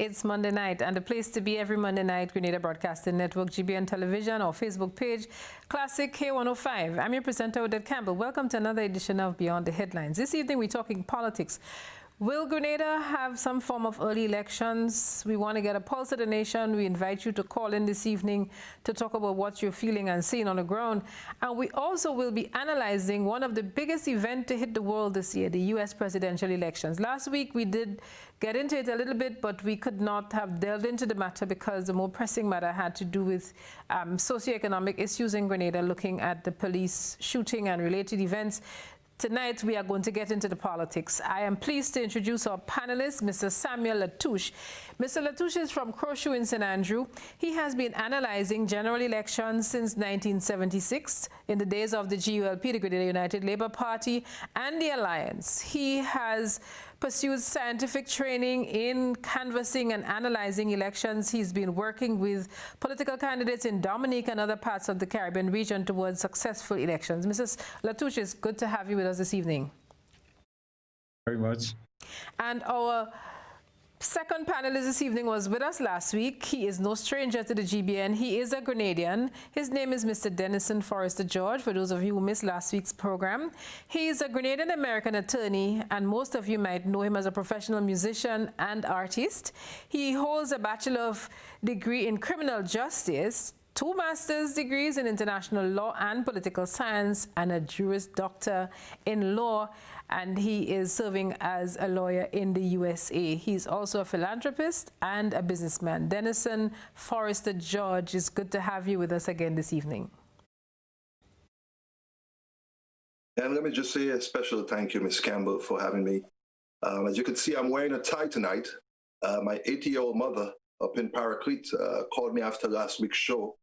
It's Monday night, and the place to be every Monday night, Grenada Broadcasting Network, GBN Television, or Facebook page, Classic K105. I'm your presenter, Odette Campbell. Welcome to another edition of Beyond the Headlines. This evening, we're talking politics. Will Grenada have some form of early elections? We want to get a pulse of the nation. We invite you to call in this evening to talk about what you're feeling and seeing on the ground. And we also will be analyzing one of the biggest events to hit the world this year, the U.S. presidential elections. Last week, we did get into it a little bit, but we could not have delved into the matter because the more pressing matter had to do with socioeconomic issues in Grenada, looking at the police shooting and related events. Tonight, we are going to get into the politics. I am pleased to introduce our panelist, Mr. Samuel Latouche. Mr. Latouche is from Crowshoe in St. Andrew. He has been analyzing general elections since 1976, in the days of the GULP, the Grenada United Labour Party, and the Alliance. He has pursued scientific training in canvassing and analyzing elections. He's been working with political candidates in Dominique and other parts of the Caribbean region towards successful elections. Mrs. Latouche, it's good to have you with us this evening. Very much. And our second panelist this evening was with us last week. He is no stranger to the GBN. He is a Grenadian. His name is Mr. Denison Forrester George, for those of you who missed last week's program. He is a Grenadian-American attorney, and most of you might know him as a professional musician and artist. He holds a bachelor's degree in criminal justice, 2 master's degrees in international law and political science, and a Juris Doctor in law, and he is serving as a lawyer in the USA. He's also a philanthropist and a businessman. Denison Forrester George, it's good to have you with us again this evening. And let me just say a special thank you, Ms. Campbell, for having me. As you can see, I'm wearing a tie tonight. My 80-year-old mother up in Paraclete called me after last week's show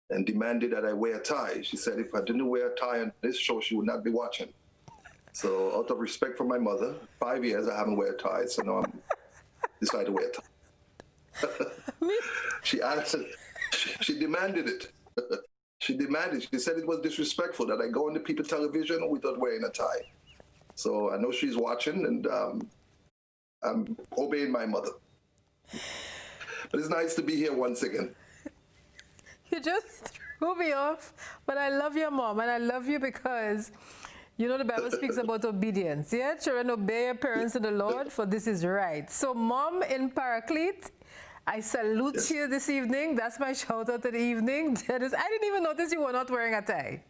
and demanded that I wear a tie. She said if I didn't wear a tie on this show, she would not be watching. So out of respect for my mother, 5 years I haven't worn a tie, so now I'm decided to wear a tie. She asked, she demanded it. She demanded, she said it was disrespectful that I go on the People television without wearing a tie. So I know she's watching, and I'm obeying my mother. But it's nice to be here once again. You just threw me off, but I love your mom, and I love you because, you know, the Bible speaks about obedience. Yeah, children, obey your parents in the Lord, for this is right. So, Mom in Paraclete, I salute you this evening. That's my shout out to the evening. I didn't even notice you were not wearing a tie.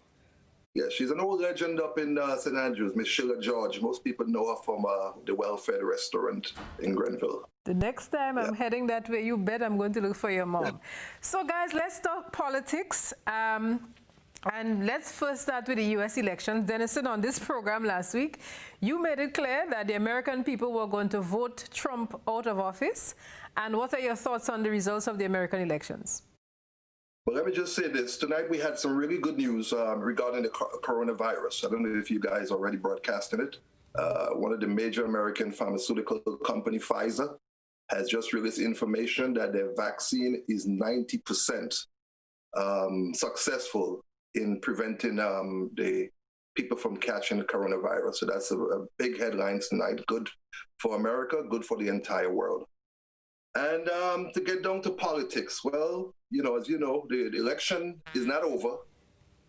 Yeah, she's an old legend up in St. Andrews, Miss Sheila George. Most people know her from the Well-Fed restaurant in Grenville. The next time I'm heading that way, you bet I'm going to look for your mom. Yeah. So, guys, let's talk politics. And let's first start with the U.S. elections. Denison, on this program last week, you made it clear that the American people were going to vote Trump out of office. And what are your thoughts on the results of the American elections? Well, let me just say this. Tonight we had some really good news regarding the coronavirus. I don't know if you guys already broadcasted it. One of the major American pharmaceutical company, Pfizer, has just released information that their vaccine is 90% successful in preventing the people from catching the coronavirus. So that's a big headline tonight. Good for America, good for the entire world. And to get down to politics, well, you know, as you know, the election is not over.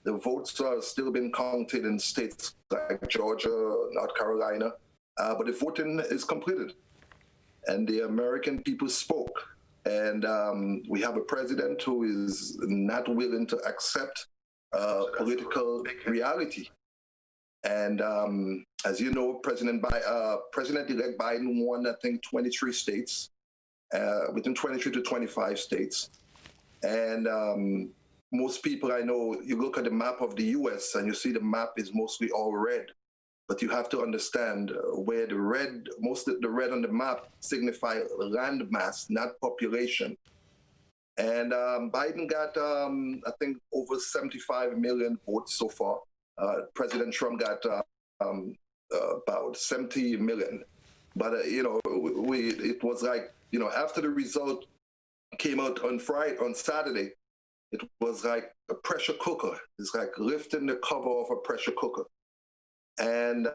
The votes are still being counted in states like Georgia, North Carolina, but the voting is completed. And the American people spoke. And we have a president who is not willing to accept political reality. And as you know, President-elect Biden won, I think, 23 states, within 23 to 25 states. And most people I know, you look at the map of the US and you see the map is mostly all red. But you have to understand where the red, most of the red on the map signify land mass, not population. And Biden got, I think, over 75 million votes so far. President Trump got about 70 million. But, you know, it was like, you know, after the result came out on Saturday, it was like a pressure cooker. It's like lifting the cover off a pressure cooker. And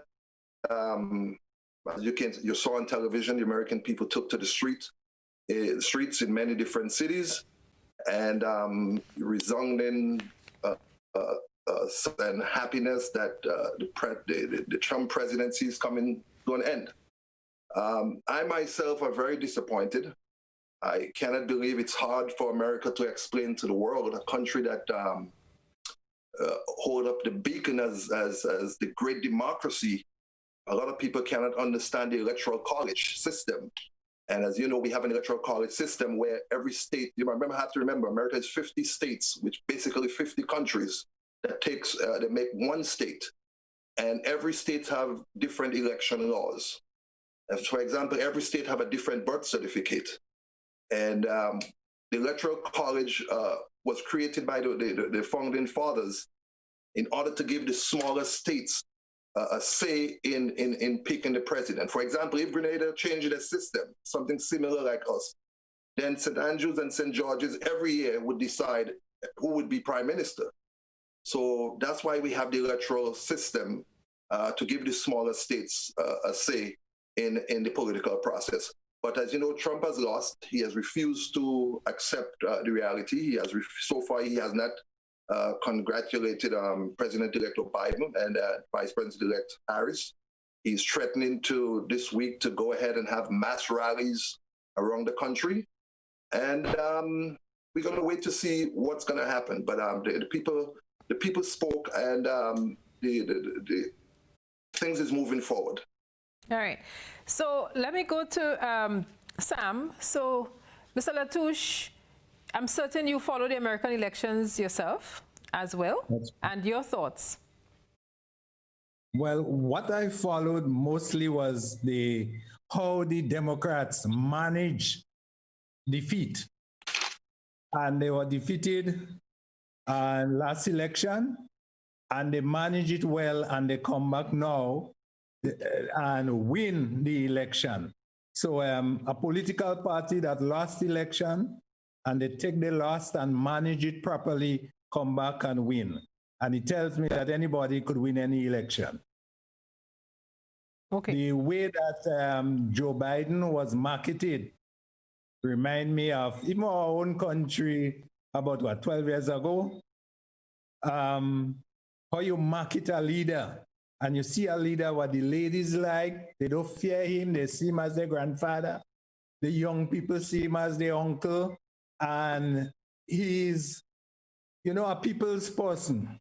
as you saw on television, the American people took to the street. streets in many different cities, and resounding and happiness that the Trump presidency is coming to an end. I myself are very disappointed. I cannot believe it's hard for America to explain to the world, a country that hold up the beacon as the great democracy. A lot of people cannot understand the electoral college system. And as you know, we have an electoral college system where every state, have to remember, America is 50 states, which basically 50 countries that make one state. And every state have different election laws. For example, every state have a different birth certificate. And the electoral college was created by the founding fathers in order to give the smaller states a say in picking the president. For example, if Grenada changed their system, something similar like us, then St. Andrews and St. George's every year would decide who would be prime minister. So that's why we have the electoral system to give the smaller states a say in the political process. But as you know, Trump has lost. He has refused to accept the reality. So far, he has not congratulated President-elect Biden and Vice President-elect Harris. He's threatening this week to go ahead and have mass rallies around the country. And we're going to wait to see what's going to happen. But the people spoke, and the things is moving forward. All right. So let me go to Sam. So, Mr. Latouche, I'm certain you follow the American elections yourself as well. And your thoughts? Well, what I followed mostly was how the Democrats managed defeat. And they were defeated last election, and they managed it well, and they come back now and win the election. So a political party that lost the election, and they take the loss and manage it properly, come back and win. And it tells me that anybody could win any election. Okay. The way that Joe Biden was marketed remind me of even our own country about 12 years ago. How you market a leader, and you see a leader, what the ladies like, they don't fear him, they see him as their grandfather. The young people see him as their uncle, and he's, a people's person,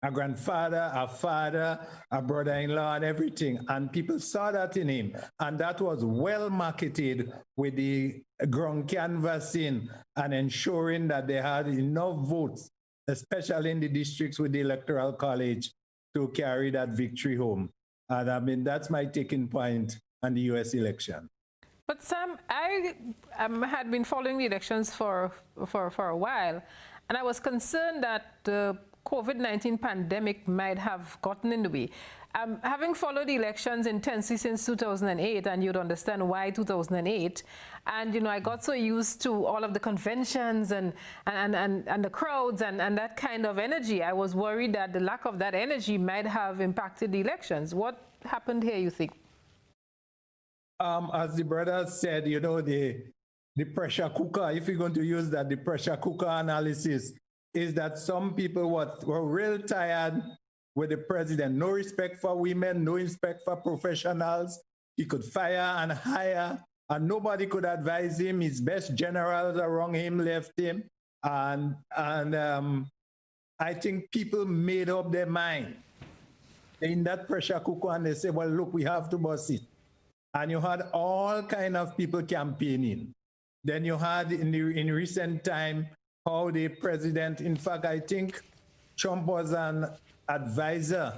a grandfather, a father, a brother-in-law, and everything. And people saw that in him. And that was well marketed with the ground canvassing and ensuring that they had enough votes, especially in the districts with the Electoral College, to carry that victory home. And I mean, that's my taking point on the US election. But Sam, I had been following the elections for a while, and I was concerned that the COVID-19 pandemic might have gotten in the way. Having followed the elections intensely since 2008, and you'd understand why 2008, and I got so used to all of the conventions and the crowds and that kind of energy, I was worried that the lack of that energy might have impacted the elections. What happened here, you think? As the brother said, the pressure cooker, if you're going to use that, the pressure cooker analysis is that some people were real tired with the president. No respect for women, no respect for professionals. He could fire and hire, and nobody could advise him. His best generals around him left him. And I think people made up their mind in that pressure cooker, and they say, well, look, we have to bust it. And you had all kind of people campaigning. Then you had in recent time how the president, in fact, I think Trump was an advisor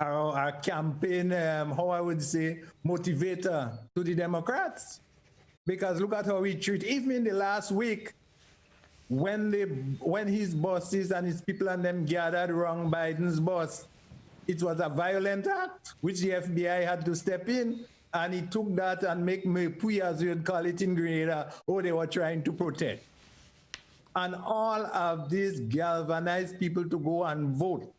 or a campaign, how I would say, motivator to the Democrats. Because look at how he treated, even in the last week, when his bosses and his people and them gathered around Biden's boss, it was a violent act, which the FBI had to step in. And he took that and make me pui, as you'd call it in Grenada, they were trying to protect. And all of these galvanized people to go and vote.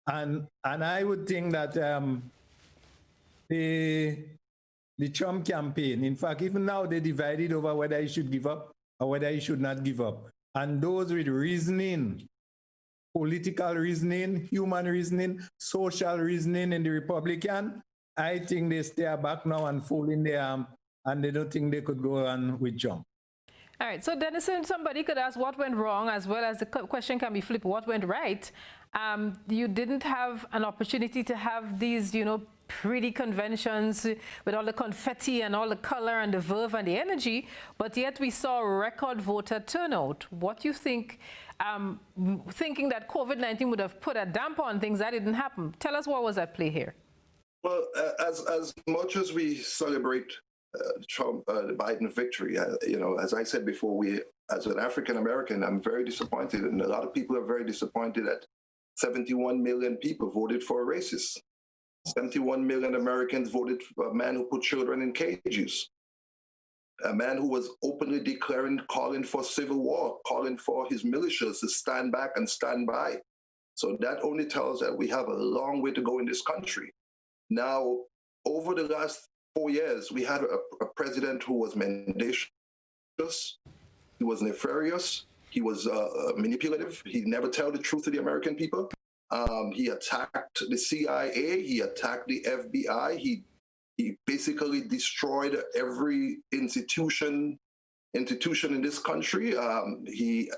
And I would think that the Trump campaign. In fact, even now they divided over whether he should give up or whether he should not give up. And those with reasoning, political reasoning, human reasoning, social reasoning in the Republican, I think they stay back now and folding their arm, and they don't think they could go on with Trump. All right, so Denison, somebody could ask what went wrong, as well as the question can be flipped, what went right? You didn't have an opportunity to have these, pretty conventions with all the confetti and all the color and the verve and the energy, but yet we saw record voter turnout. What do you think, thinking that COVID-19 would have put a damper on things, that didn't happen? Tell us what was at play here. Well, as much as we celebrate the Biden victory, as I said before, as an African American, I'm very disappointed, and a lot of people are very disappointed that 71 million people voted for a racist. 71 million Americans voted for a man who put children in cages, a man who was openly calling for civil war, calling for his militias to stand back and stand by. So that only tells that we have a long way to go in this country. Now, over the last 4 years, we had a president who was mendacious, he was nefarious, he was manipulative, he never tell the truth to the American people. He attacked the CIA, he attacked the FBI, he basically destroyed every institution in this country. He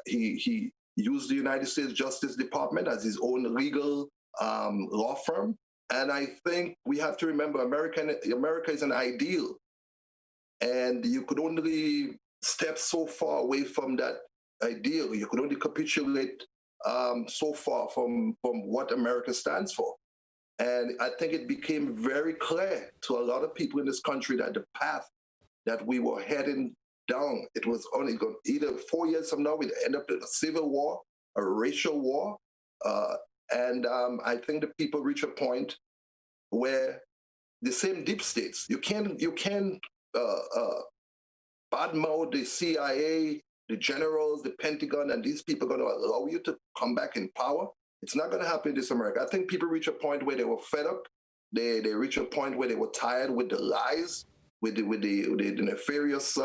used the United States Justice Department as his own legal law firm. And I think we have to remember America is an ideal. And you could only step so far away from that ideal. You could only capitulate so far from what America stands for. And I think it became very clear to a lot of people in this country that the path that we were heading down, it was only going either 4 years from now, we'd end up in a civil war, a racial war. I think the people reach a point where the same deep states, you can't badmouth the CIA, the generals, the Pentagon, and these people are going to allow you to come back in power. It's not going to happen in this America. I think people reach a point where they were fed up. They reach a point where they were tired with the lies, with the nefarious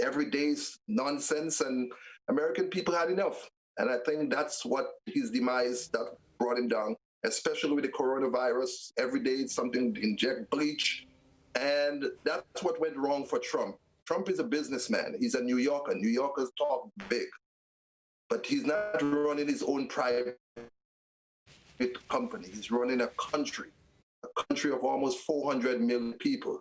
everyday nonsense, and American people had enough. And I think that's what his demise that brought him down, especially with the coronavirus. Every day something inject bleach. And that's what went wrong for Trump. Trump is a businessman. He's a New Yorker. New Yorkers talk big. But he's not running his own private company. He's running a country of almost 400 million people.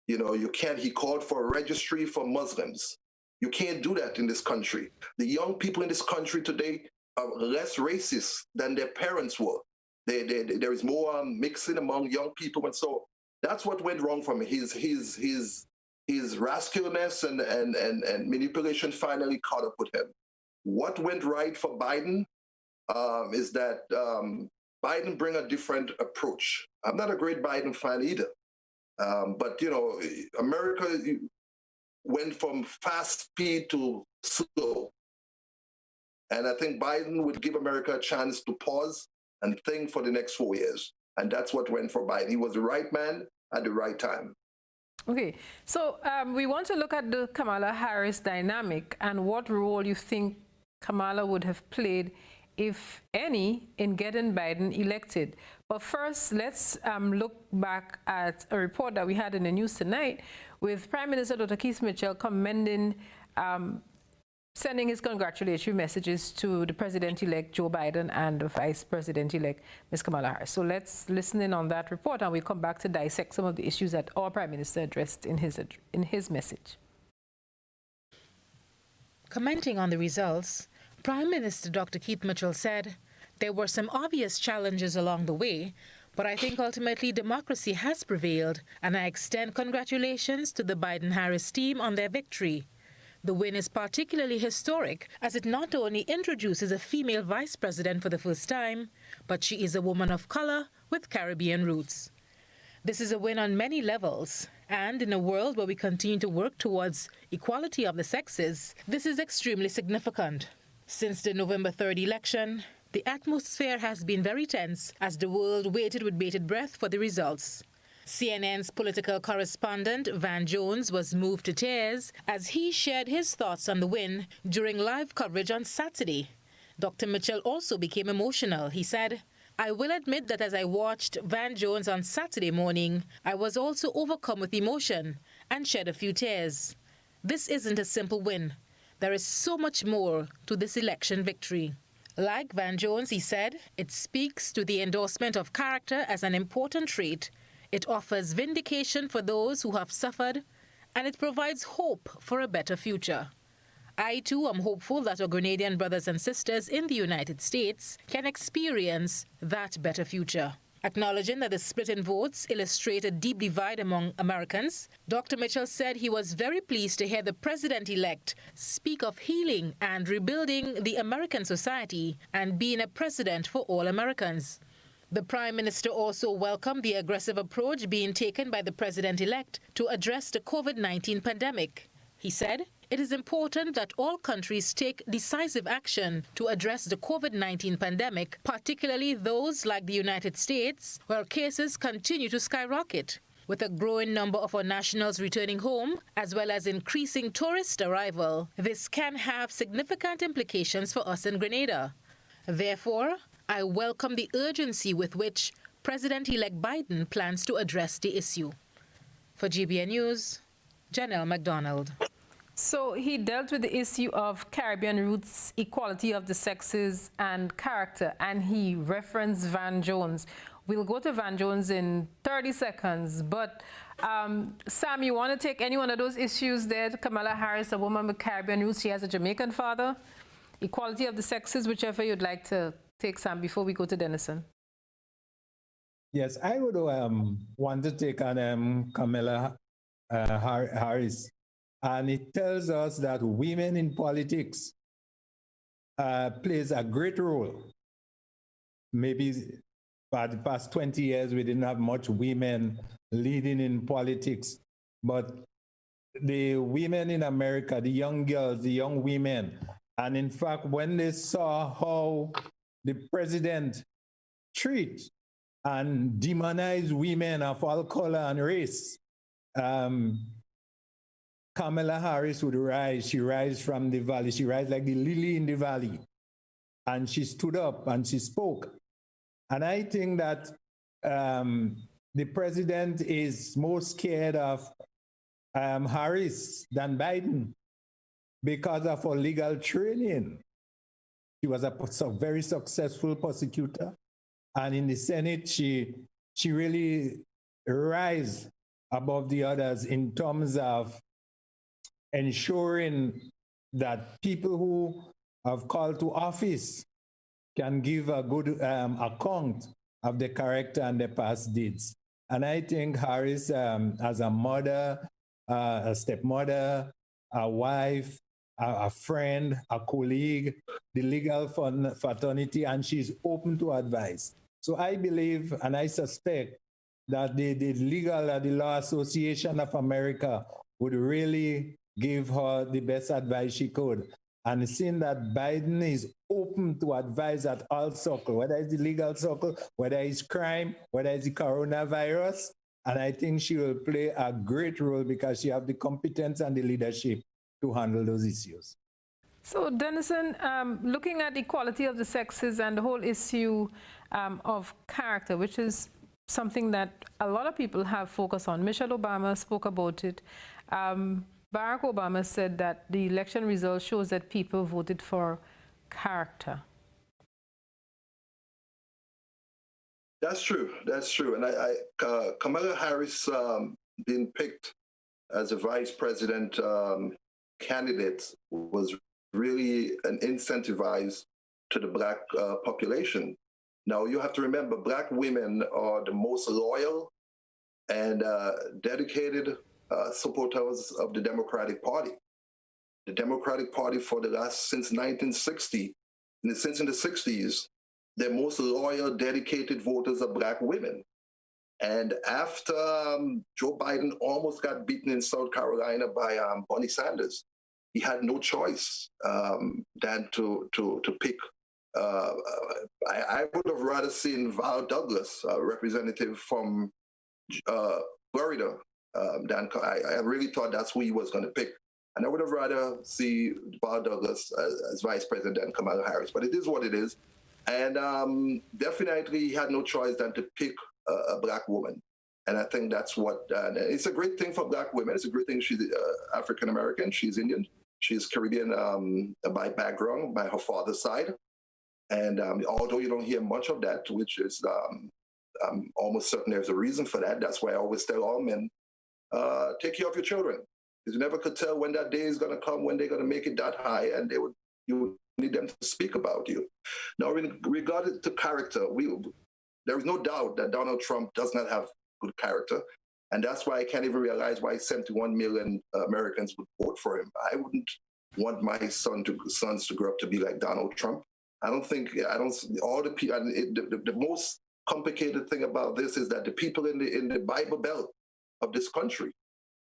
He called for a registry for Muslims. You can't do that in this country. The young people in this country today are less racist than their parents were. There is more mixing among young people. And so that's what went wrong for me. His rascalness and manipulation finally caught up with him. What went right for Biden is that Biden bring a different approach. I'm not a great Biden fan either. But, America went from fast speed to slow. And I think Biden would give America a chance to pause and think for the next 4 years. And that's what went for Biden. He was the right man at the right time. Okay, so we want to look at the Kamala Harris dynamic and what role you think Kamala would have played, if any, in getting Biden elected. But first, let's look back at a report that we had in the news tonight with Prime Minister Dr. Keith Mitchell commending, sending his congratulatory messages to the President-elect Joe Biden and the Vice President-elect Ms. Kamala Harris. So let's listen in on that report, and we'll come back to dissect some of the issues that our Prime Minister addressed in his message. Commenting on the results, Prime Minister Dr. Keith Mitchell said, "There were some obvious challenges along the way, but I think ultimately democracy has prevailed, and I extend congratulations to the Biden-Harris team on their victory. The win is particularly historic as it not only introduces a female vice president for the first time, but she is a woman of color with Caribbean roots. This is a win on many levels, and in a world where we continue to work towards equality of the sexes, this is extremely significant. Since the November 3rd election, the atmosphere has been very tense as the world waited with bated breath for the results. CNN's political correspondent Van Jones was moved to tears as he shared his thoughts on the win during live coverage on Saturday. Dr. Mitchell also became emotional. He said, "I will admit that as I watched Van Jones on Saturday morning, I was also overcome with emotion and shed a few tears. This isn't a simple win. There is so much more to this election victory." Like Van Jones, he said, it speaks to the endorsement of character as an important trait. It offers vindication for those who have suffered, and it provides hope for a better future. I, too, am hopeful that our Grenadian brothers and sisters in the United States can experience that better future. Acknowledging that the split in votes illustrate a deep divide among Americans, Dr. Mitchell said he was very pleased to hear the president-elect speak of healing and rebuilding the American society and being a president for all Americans. The Prime Minister also welcomed the aggressive approach being taken by the president-elect to address the COVID-19 pandemic. He said, "It is important that all countries take decisive action to address the COVID-19 pandemic, particularly those like the United States, where cases continue to skyrocket. With a growing number of our nationals returning home, as well as increasing tourist arrival, this can have significant implications for us in Grenada. Therefore, I welcome the urgency with which President-elect Biden plans to address the issue." For GBN News, Janelle McDonald. So he dealt with the issue of Caribbean roots, equality of the sexes, and character, and he referenced Van Jones. We'll go to Van Jones in 30 seconds, but Sam, you want to take any one of those issues there? Kamala Harris, a woman with Caribbean roots, she has a Jamaican father. Equality of the sexes, whichever you'd like to take, Sam, before we go to Denison. Yes, I would want to take on Kamala Harris. And it tells us that women in politics plays a great role. Maybe for the past 20 years, we didn't have much women leading in politics. But the women in America, the young girls, the young women, and in fact, when they saw how the president treat and demonize women of all color and race, Kamala Harris would rise. She rise from the valley. She rise like the lily in the valley. And she stood up and she spoke. And I think that the president is more scared of Harris than Biden because of her legal training. She was a very successful prosecutor. And in the Senate, she really rise above the others in terms of ensuring that people who have called to office can give a good account of the character and the past deeds. And I think Harris, as a mother, a stepmother, a wife, a friend, a colleague, the legal fraternity, and she's open to advice. So I believe and I suspect that the Law Association of America would really give her the best advice she could. And seeing that Biden is open to advise at all circles, whether it's the legal circle, whether it's crime, whether it's the coronavirus, and I think she will play a great role because she has the competence and the leadership to handle those issues. So, Denison, looking at equality of the sexes and the whole issue of character, which is something that a lot of people have focused on. Michelle Obama spoke about it. Barack Obama said that the election result shows that people voted for character. That's true. That's true. And Kamala Harris being picked as a vice president candidate was really an incentivize to the Black population. Now, you have to remember, Black women are the most loyal and dedicated supporters of the Democratic Party. The Democratic Party since 1960, since in the 60s, their most loyal, dedicated voters are Black women. And after Joe Biden almost got beaten in South Carolina by Bernie Sanders, he had no choice than to pick. I would have rather seen Val Douglas, a representative from Florida, I really thought that's who he was going to pick. And I would have rather see Paul Douglas as vice president than Kamala Harris. But it is what it is. And definitely he had no choice than to pick a black woman. And I think that's what, it's a great thing for black women. It's a great thing. She's African-American, she's Indian, she's Caribbean by background, by her father's side. And although you don't hear much of that, which is, I'm almost certain there's a reason for that. That's why I always tell all men, take care of your children. Because you never could tell when that day is going to come, when they're going to make it that high, and you would need them to speak about you. Now, in regard to character, there is no doubt that Donald Trump does not have good character. And that's why I can't even realize why 71 million Americans would vote for him. I wouldn't want my sons to grow up to be like Donald Trump. All the people, the most complicated thing about this is that the people in the Bible Belt of this country,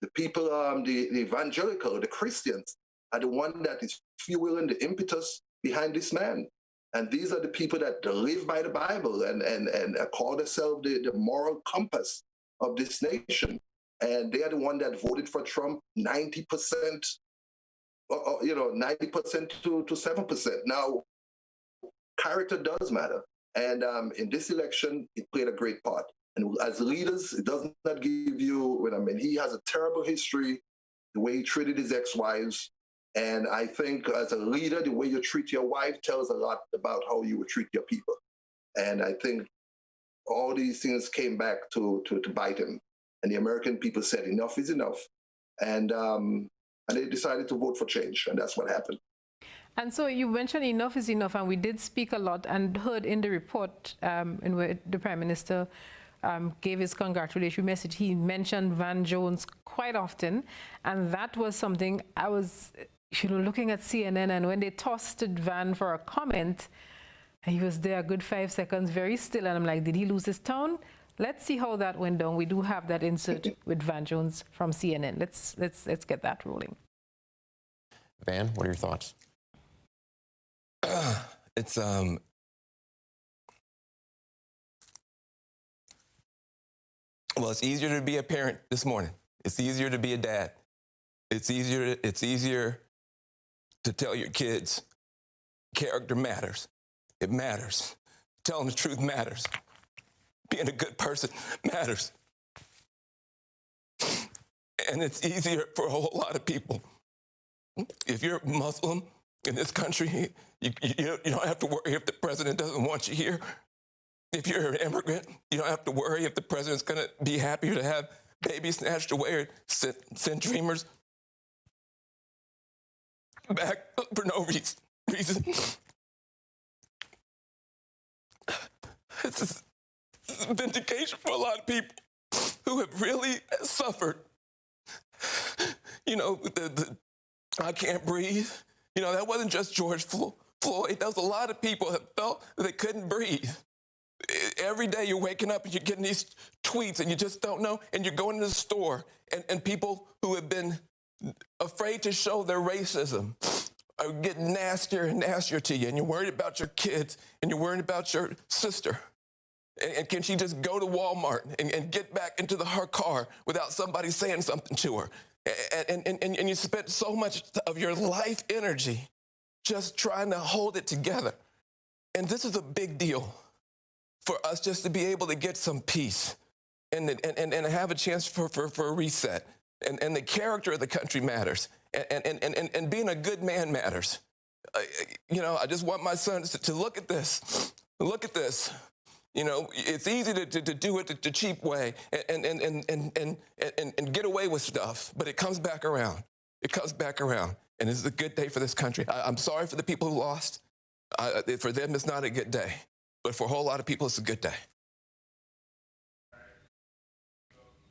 the people, the evangelical, the Christians, are the one that is fueling the impetus behind this man. And these are the people that live by the Bible and call themselves the moral compass of this nation. And they are the one that voted for Trump 90%, 90% to 7%. Now, character does matter. And in this election, it played a great part. And as leaders, it does not give you, he has a terrible history, the way he treated his ex-wives. And I think as a leader, the way you treat your wife tells a lot about how you would treat your people. And I think all these things came back to bite him. And the American people said enough is enough. And they decided to vote for change. And that's what happened. And so you mentioned enough is enough, and we did speak a lot and heard in the report in where the Prime Minister gave his congratulatory message. He mentioned Van Jones quite often, and that was something I was looking at CNN, and when they tossed Van for a comment, he was there a good 5 seconds, very still, and I'm like, did he lose his tone? Let's see how that went down. We do have that insert with Van Jones from CNN. Let's get that rolling. Van, what are your thoughts? It's well, it's easier to be a parent this morning. It's easier to be a dad. It's easier to tell your kids character matters. It matters. Telling the truth matters. Being a good person matters. And it's easier for a whole lot of people. If you're Muslim in this country, you don't have to worry if the president doesn't want you here. If you're an immigrant, you don't have to worry if the president's going to be happier to have babies snatched away or send dreamers back for no reason. This is vindication for a lot of people who have really suffered. The I can't breathe. That wasn't just George Floyd. That was a lot of people that felt that they couldn't breathe. Every day you're waking up and you're getting these tweets and you just don't know, and you're going to the store and people who have been afraid to show their racism are getting nastier and nastier to you, and you're worried about your kids and you're worried about your sister. And can she just go to Walmart and get back into her car without somebody saying something to her? And you spent so much of your life energy just trying to hold it together. And this is a big deal for us just to be able to get some peace and have a chance for a reset. And the character of the country matters. And being a good man matters. I just want my sons to look at this. Look at this. It's easy to do it the cheap way and get away with stuff, but it comes back around. It comes back around. And this is a good day for this country. I'm sorry for the people who lost. For them, it's not a good day. But for a whole lot of people, it's a good day.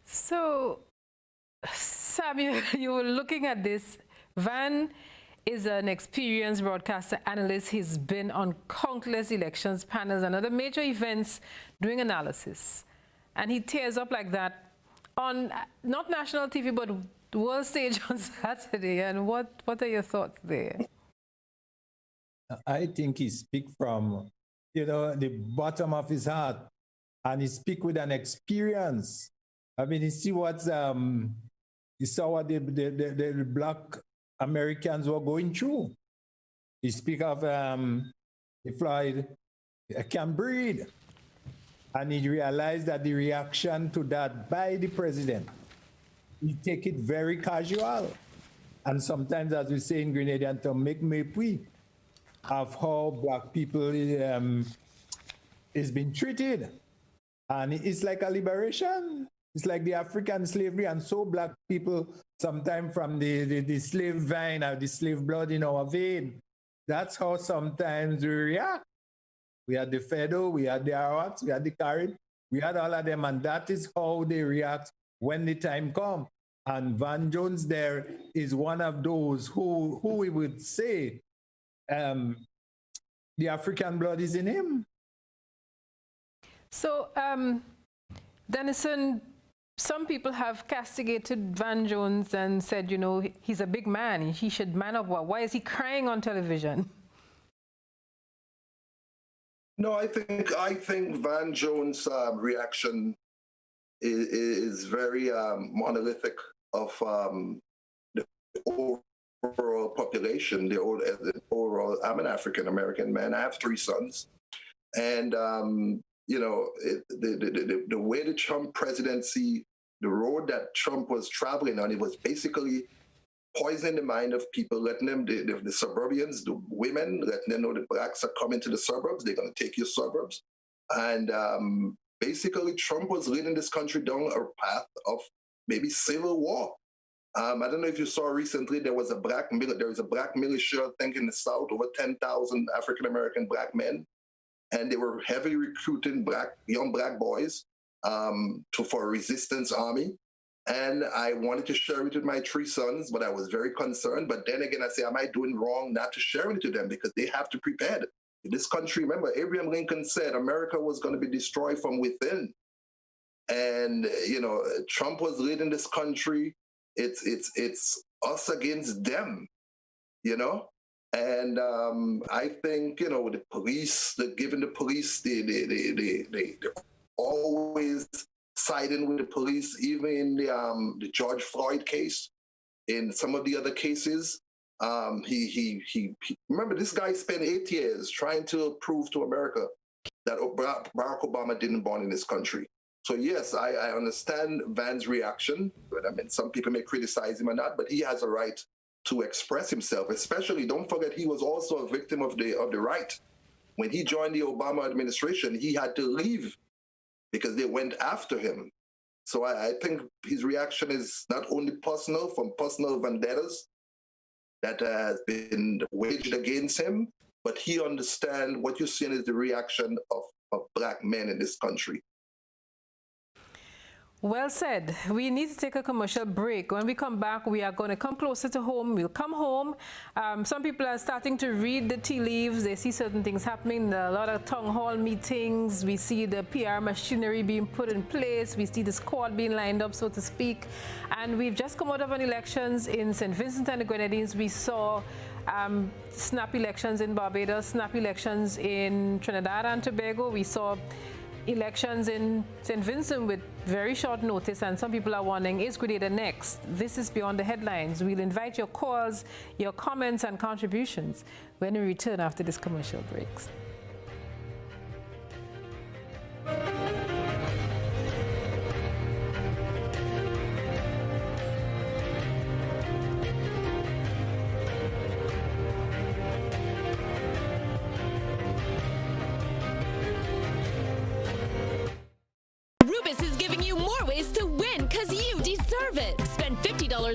So, Samuel, you were looking at this. Van is an experienced broadcaster analyst. He's been on countless elections panels and other major events doing analysis. And he tears up like that on not national TV, but the world stage on Saturday. And what are your thoughts there? I think he speaks from, the bottom of his heart. And he speaks with an experience I mean, you see what you saw what the Black Americans were going through. You speak of Floyd can't breathe. And he realized that the reaction to that by the president, he take it very casual. And sometimes, as we say in Grenadian term, make mépris of how Black people is being treated. And it's like a liberation. It's like the African slavery, and so Black people, sometimes from the slave vine or the slave blood in our vein, that's how sometimes we react. We had the Fedo, we had the Arawaks, we had the Carib, we had all of them, and that is how they react when the time comes. And Van Jones there is one of those who we would say the African blood is in him. So, Denison, some people have castigated Van Jones and said, you know, he's a big man, he should man up. Why is he crying on television? No, I think Van Jones' reaction is very monolithic of the overall population. The overall, I'm an African American man. I have 3 sons, and you know, the way the Trump presidency, the road that Trump was traveling on, it was basically poisoning the mind of people, letting them, the suburbians, the women, letting them know the Blacks are coming to the suburbs, they're going to take your suburbs. And basically, Trump was leading this country down a path of maybe civil war. I don't know if you saw recently, there was a black militia, I think in the South, over 10,000 African-American Black men. And they were heavily recruiting young Black boys for a resistance army. And I wanted to share it with my 3 sons, but I was very concerned. But then again, I say, am I doing wrong not to share it to them? Because they have to prepare. In this country, remember, Abraham Lincoln said America was going to be destroyed from within. And, you know, Trump was leading this country. It's us against them, you know? And I think, you know, the police, giving the police, they always siding with the police, even in the George Floyd case. In some of the other cases, he remember, this guy spent 8 years trying to prove to America that Barack Obama didn't born in this country. So yes, I understand Van's reaction. But I mean, some people may criticize him or not, but he has a right to express himself. Especially, don't forget, he was also a victim of the right. When he joined the Obama administration, he had to leave because they went after him. So I think his reaction is not only personal, from personal vendettas that has been waged against him, but he understands what you're seeing is the reaction of Black men in this country. Well said. We need to take a commercial break. When we come back, we are going to come closer to home. We'll come home. Some people are starting to read the tea leaves. They see certain things happening, a lot of town hall meetings. We see the PR machinery being put in place. We see the squad being lined up, so to speak. And we've just come out of an elections in St. Vincent and the Grenadines. We saw snap elections in Barbados, snap elections in Trinidad and Tobago. We saw elections in St. Vincent with very short notice, and some people are wondering, is Grenada next? This is Beyond the Headlines. We'll invite your calls, your comments and contributions when we return after this commercial breaks.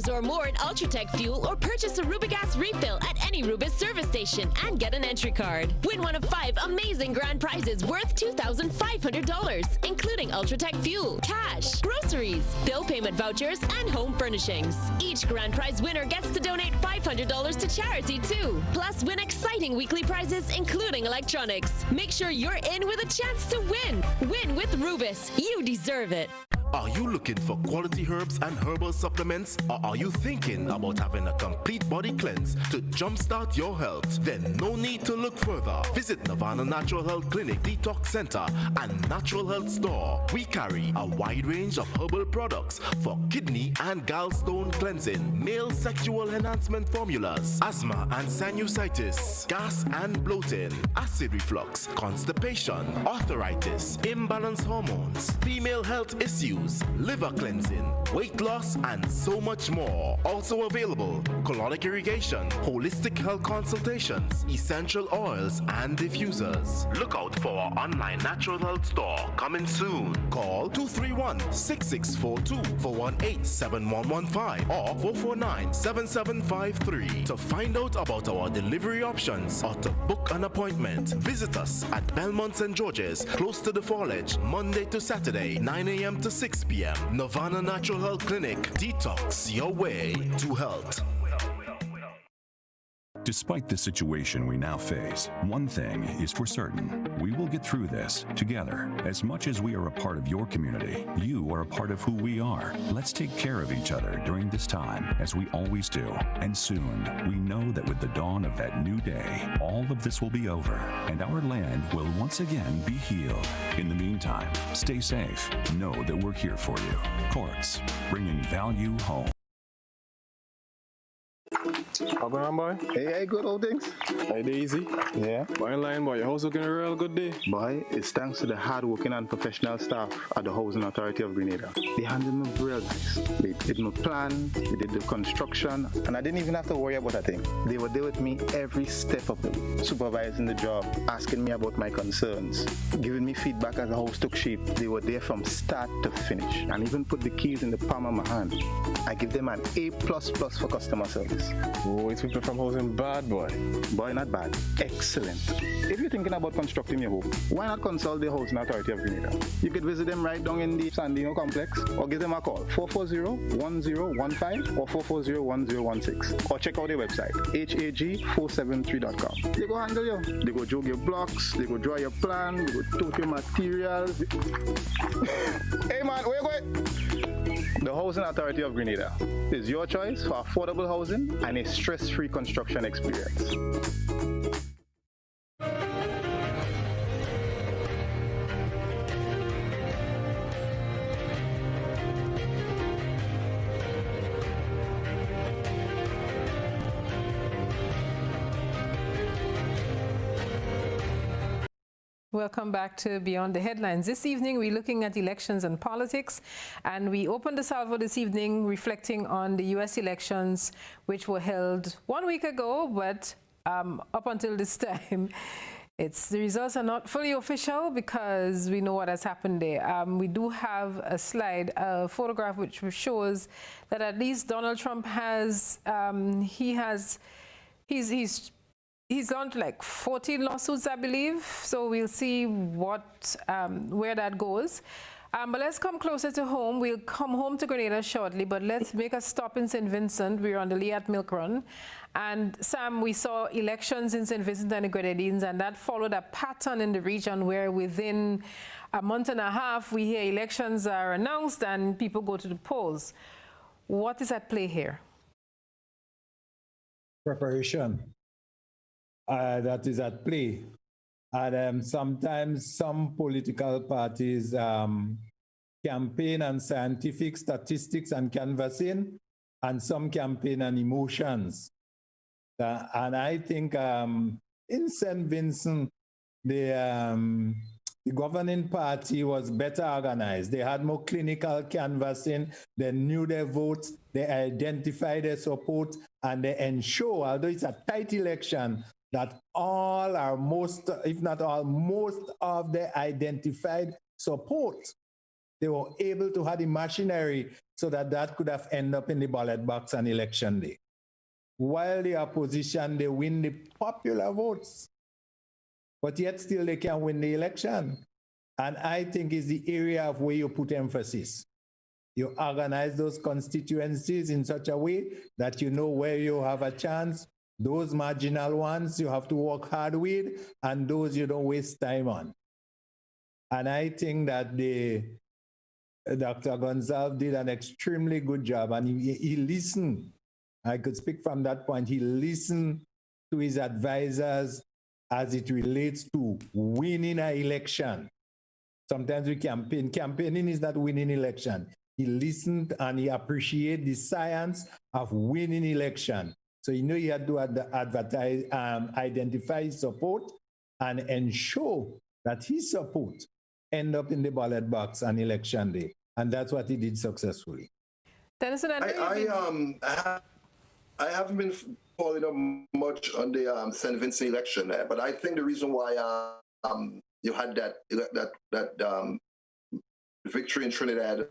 or more in Ultratech fuel, or purchase a Rubigas refill at any Rubis service station and get an entry card. Win one of 5 amazing grand prizes worth $2,500, including Ultratech fuel, cash, groceries, bill payment vouchers, and home furnishings. Each grand prize winner gets to donate $500 to charity too. Plus, win exciting weekly prizes, including electronics. Make sure you're in with a chance to win. Win with Rubis. You deserve it. Are you looking for quality herbs and herbal supplements? Or are you thinking about having a complete body cleanse to jumpstart your health? Then no need to look further. Visit Nirvana Natural Health Clinic, Detox Center, and Natural Health Store. We carry a wide range of herbal products for kidney and gallstone cleansing, male sexual enhancement formulas, asthma and sinusitis, gas and bloating, acid reflux, constipation, arthritis, imbalanced hormones, female health issues, liver cleansing, weight loss, and so much more. Also available, colonic irrigation, holistic health consultations, essential oils, and diffusers. Look out for our online natural health store coming soon. Call 231-6642 418-7115 or 449-7753 to find out about our delivery options or to book an appointment. Visit us at Belmont St. George's, close to the Fallage, Monday to Saturday, 9 a.m. to 6 p.m. Nirvana Natural Health Clinic. Detox your way to health. Despite the situation we now face, one thing is for certain. We will get through this together. As much as we are a part of your community, you are a part of who we are. Let's take care of each other during this time, as we always do. And soon, we know that with the dawn of that new day, all of this will be over, and our land will once again be healed. In the meantime, stay safe. Know that we're here for you. Courts, bringing value home. How going on, boy? Hey, good old things. Hey, easy. Yeah. Boy, in line, boy. Your house looking a real good day. Boy, it's thanks to the hard-working and professional staff at the Housing Authority of Grenada. They handled me real nice. They did my plan, they did the construction, and I didn't even have to worry about a thing. They were there with me every step of the way, supervising the job, asking me about my concerns, giving me feedback as the house took shape. They were there from start to finish, and even put the keys in the palm of my hand. I give them an A++ for customer service. Oh, it's people from housing bad, boy. Boy, not bad. Excellent. If you're thinking about constructing your home, why not consult the Housing Authority of Grenada? You could visit them right down in the Sandino complex, or give them a call, 440-1015 or 440-1016. Or check out their website, hag473.com. They go handle you. They go jog your blocks, they go draw your plan, they go tote your materials. Hey man, where you going? The Housing Authority of Grenada is your choice for affordable housing and a stress-free construction experience. Welcome back to Beyond the Headlines. This evening, we're looking at elections and politics, and we opened the salvo this evening reflecting on the U.S. elections, which were held 1 week ago, but up until this time, the results are not fully official because we know what has happened there. We do have a slide, a photograph, which shows that at least Donald Trump has, he's on to like 14 lawsuits, I believe. So we'll see what where that goes. But let's come closer to home. We'll come home to Grenada shortly, but let's make a stop in St. Vincent. We're on the Liat Milk Run. And Sam, we saw elections in St. Vincent and the Grenadines, and that followed a pattern in the region where within a month and a half, we hear elections are announced and people go to the polls. What is at play here? Preparation. That is at play. And sometimes some political parties campaign on scientific statistics and canvassing, and some campaign on emotions. And I think in St. Vincent, the governing party was better organized. They had more clinical canvassing. They knew their votes. They identified their support, and they ensure, although it's a tight election, that all or most, if not all, most of the identified support, they were able to have the machinery so that that could have ended up in the ballot box on election day. While the opposition, they win the popular votes, but yet still they can win the election. And I think it's the area of where you put emphasis. You organize those constituencies in such a way that you know where you have a chance. Those marginal ones you have to work hard with, and those you don't waste time on. And I think that the Dr. Gonzalez did an extremely good job, and he listened. I could speak from that point. He listened to his advisors as it relates to winning an election. Sometimes we campaign. Campaigning is not winning election. He listened and he appreciated the science of winning election. So he knew he had to advertise, identify his support and ensure that his support end up in the ballot box on election day. And that's what he did successfully. Denison, I haven't been following up much on the St. Vincent election, but I think the reason why you had that victory in Trinidad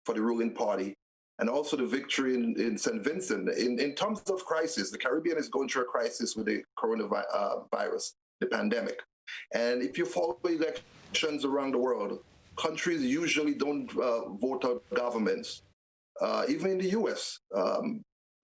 for the ruling party, and also the victory in St. Vincent, in terms of crisis, the Caribbean is going through a crisis with the coronavirus, the pandemic. And if you follow elections around the world, countries usually don't vote out governments. Even in the US,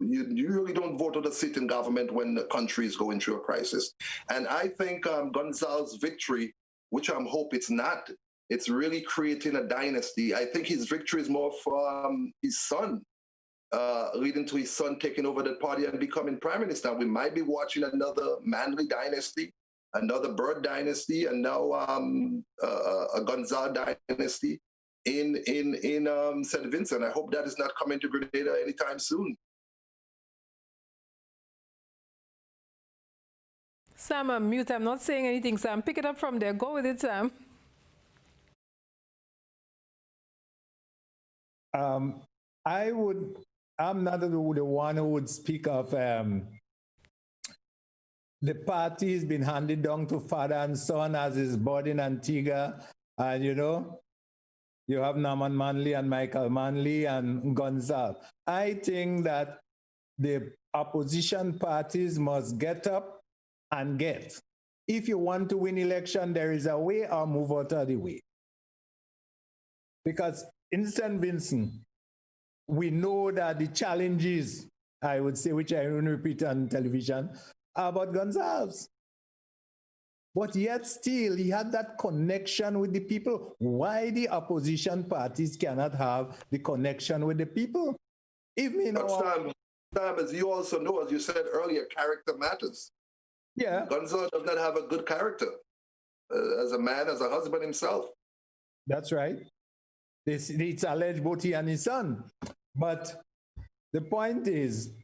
you really don't vote out a sitting government when the country is going through a crisis. And I think Gonzalez's victory, which I'm hope it's not, it's really creating a dynasty. I think his victory is more for his son, leading to his son taking over the party and becoming prime minister. We might be watching another Manley dynasty, another Bird dynasty, and now a Gonzalez dynasty in St. Vincent. I hope that is not coming to Grenada anytime soon. Sam, I'm mute. I'm not saying anything, Sam. Pick it up from there. Go with it, Sam. I'm not the one who would speak of the party has been handed down to father and son as is body in Antigua. And you have Norman Manley and Michael Manley and Gonzalez. I think that the opposition parties must get up and get. If you want to win election, there is a way, or move out of the way. Because in St. Vincent, we know that the challenges, I would say, which I won't repeat on television, are about Gonzalez. But yet still, he had that connection with the people. Why the opposition parties cannot have the connection with the people? Sam, as you also know, as you said earlier, character matters. Yeah. Gonzalez does not have a good character as a man, as a husband himself. That's right. It's alleged both he and his son. But the point is,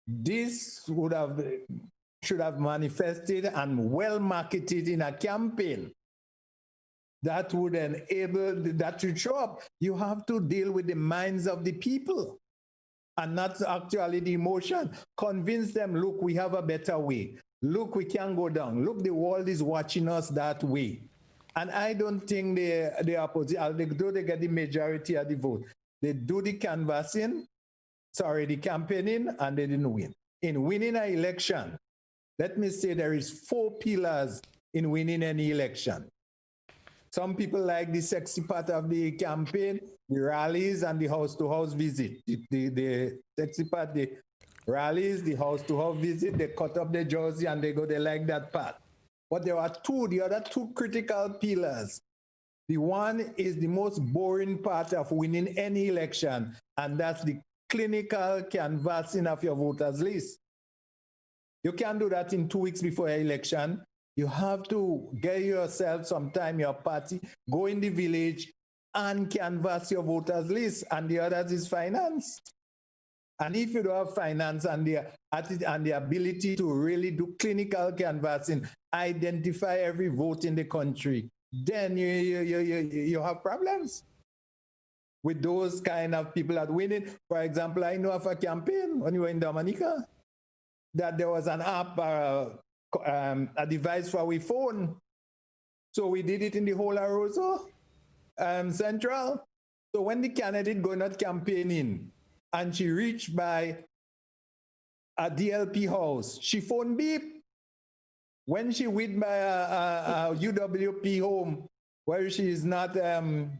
this should have manifested and well marketed in a campaign that would enable that to show up. You have to deal with the minds of the people and not actually the emotion. Convince them, look, we have a better way. Look, we can go down. Look, the world is watching us that way. And I don't think the opposition, though they get the majority of the vote, they do the canvassing, the campaigning, and they didn't win. In winning an election, let me say there is 4 pillars in winning any election. Some people like the sexy part of the campaign, the rallies and the house-to-house visit. The sexy part, the rallies, the house-to-house visit, they cut up their jersey and they like that part. But there are the other 2 critical pillars. The one is the most boring part of winning any election, and that's the clinical canvassing of your voters list. You can't do that in 2 weeks before your election. You have to get yourself some time, your party, go in the village and canvass your voters list, and the others is finance. And if you don't have finance and the ability to really do clinical canvassing, identify every vote in the country, then you have problems with those kind of people that win it. For example, I know of a campaign when you were in Dominica that there was an app, a device for our phone. So we did it in the whole Aroso Central. So when the candidate going out campaigning, and she reached by a DLP house, she phone beep. When she went by a UWP home where she is not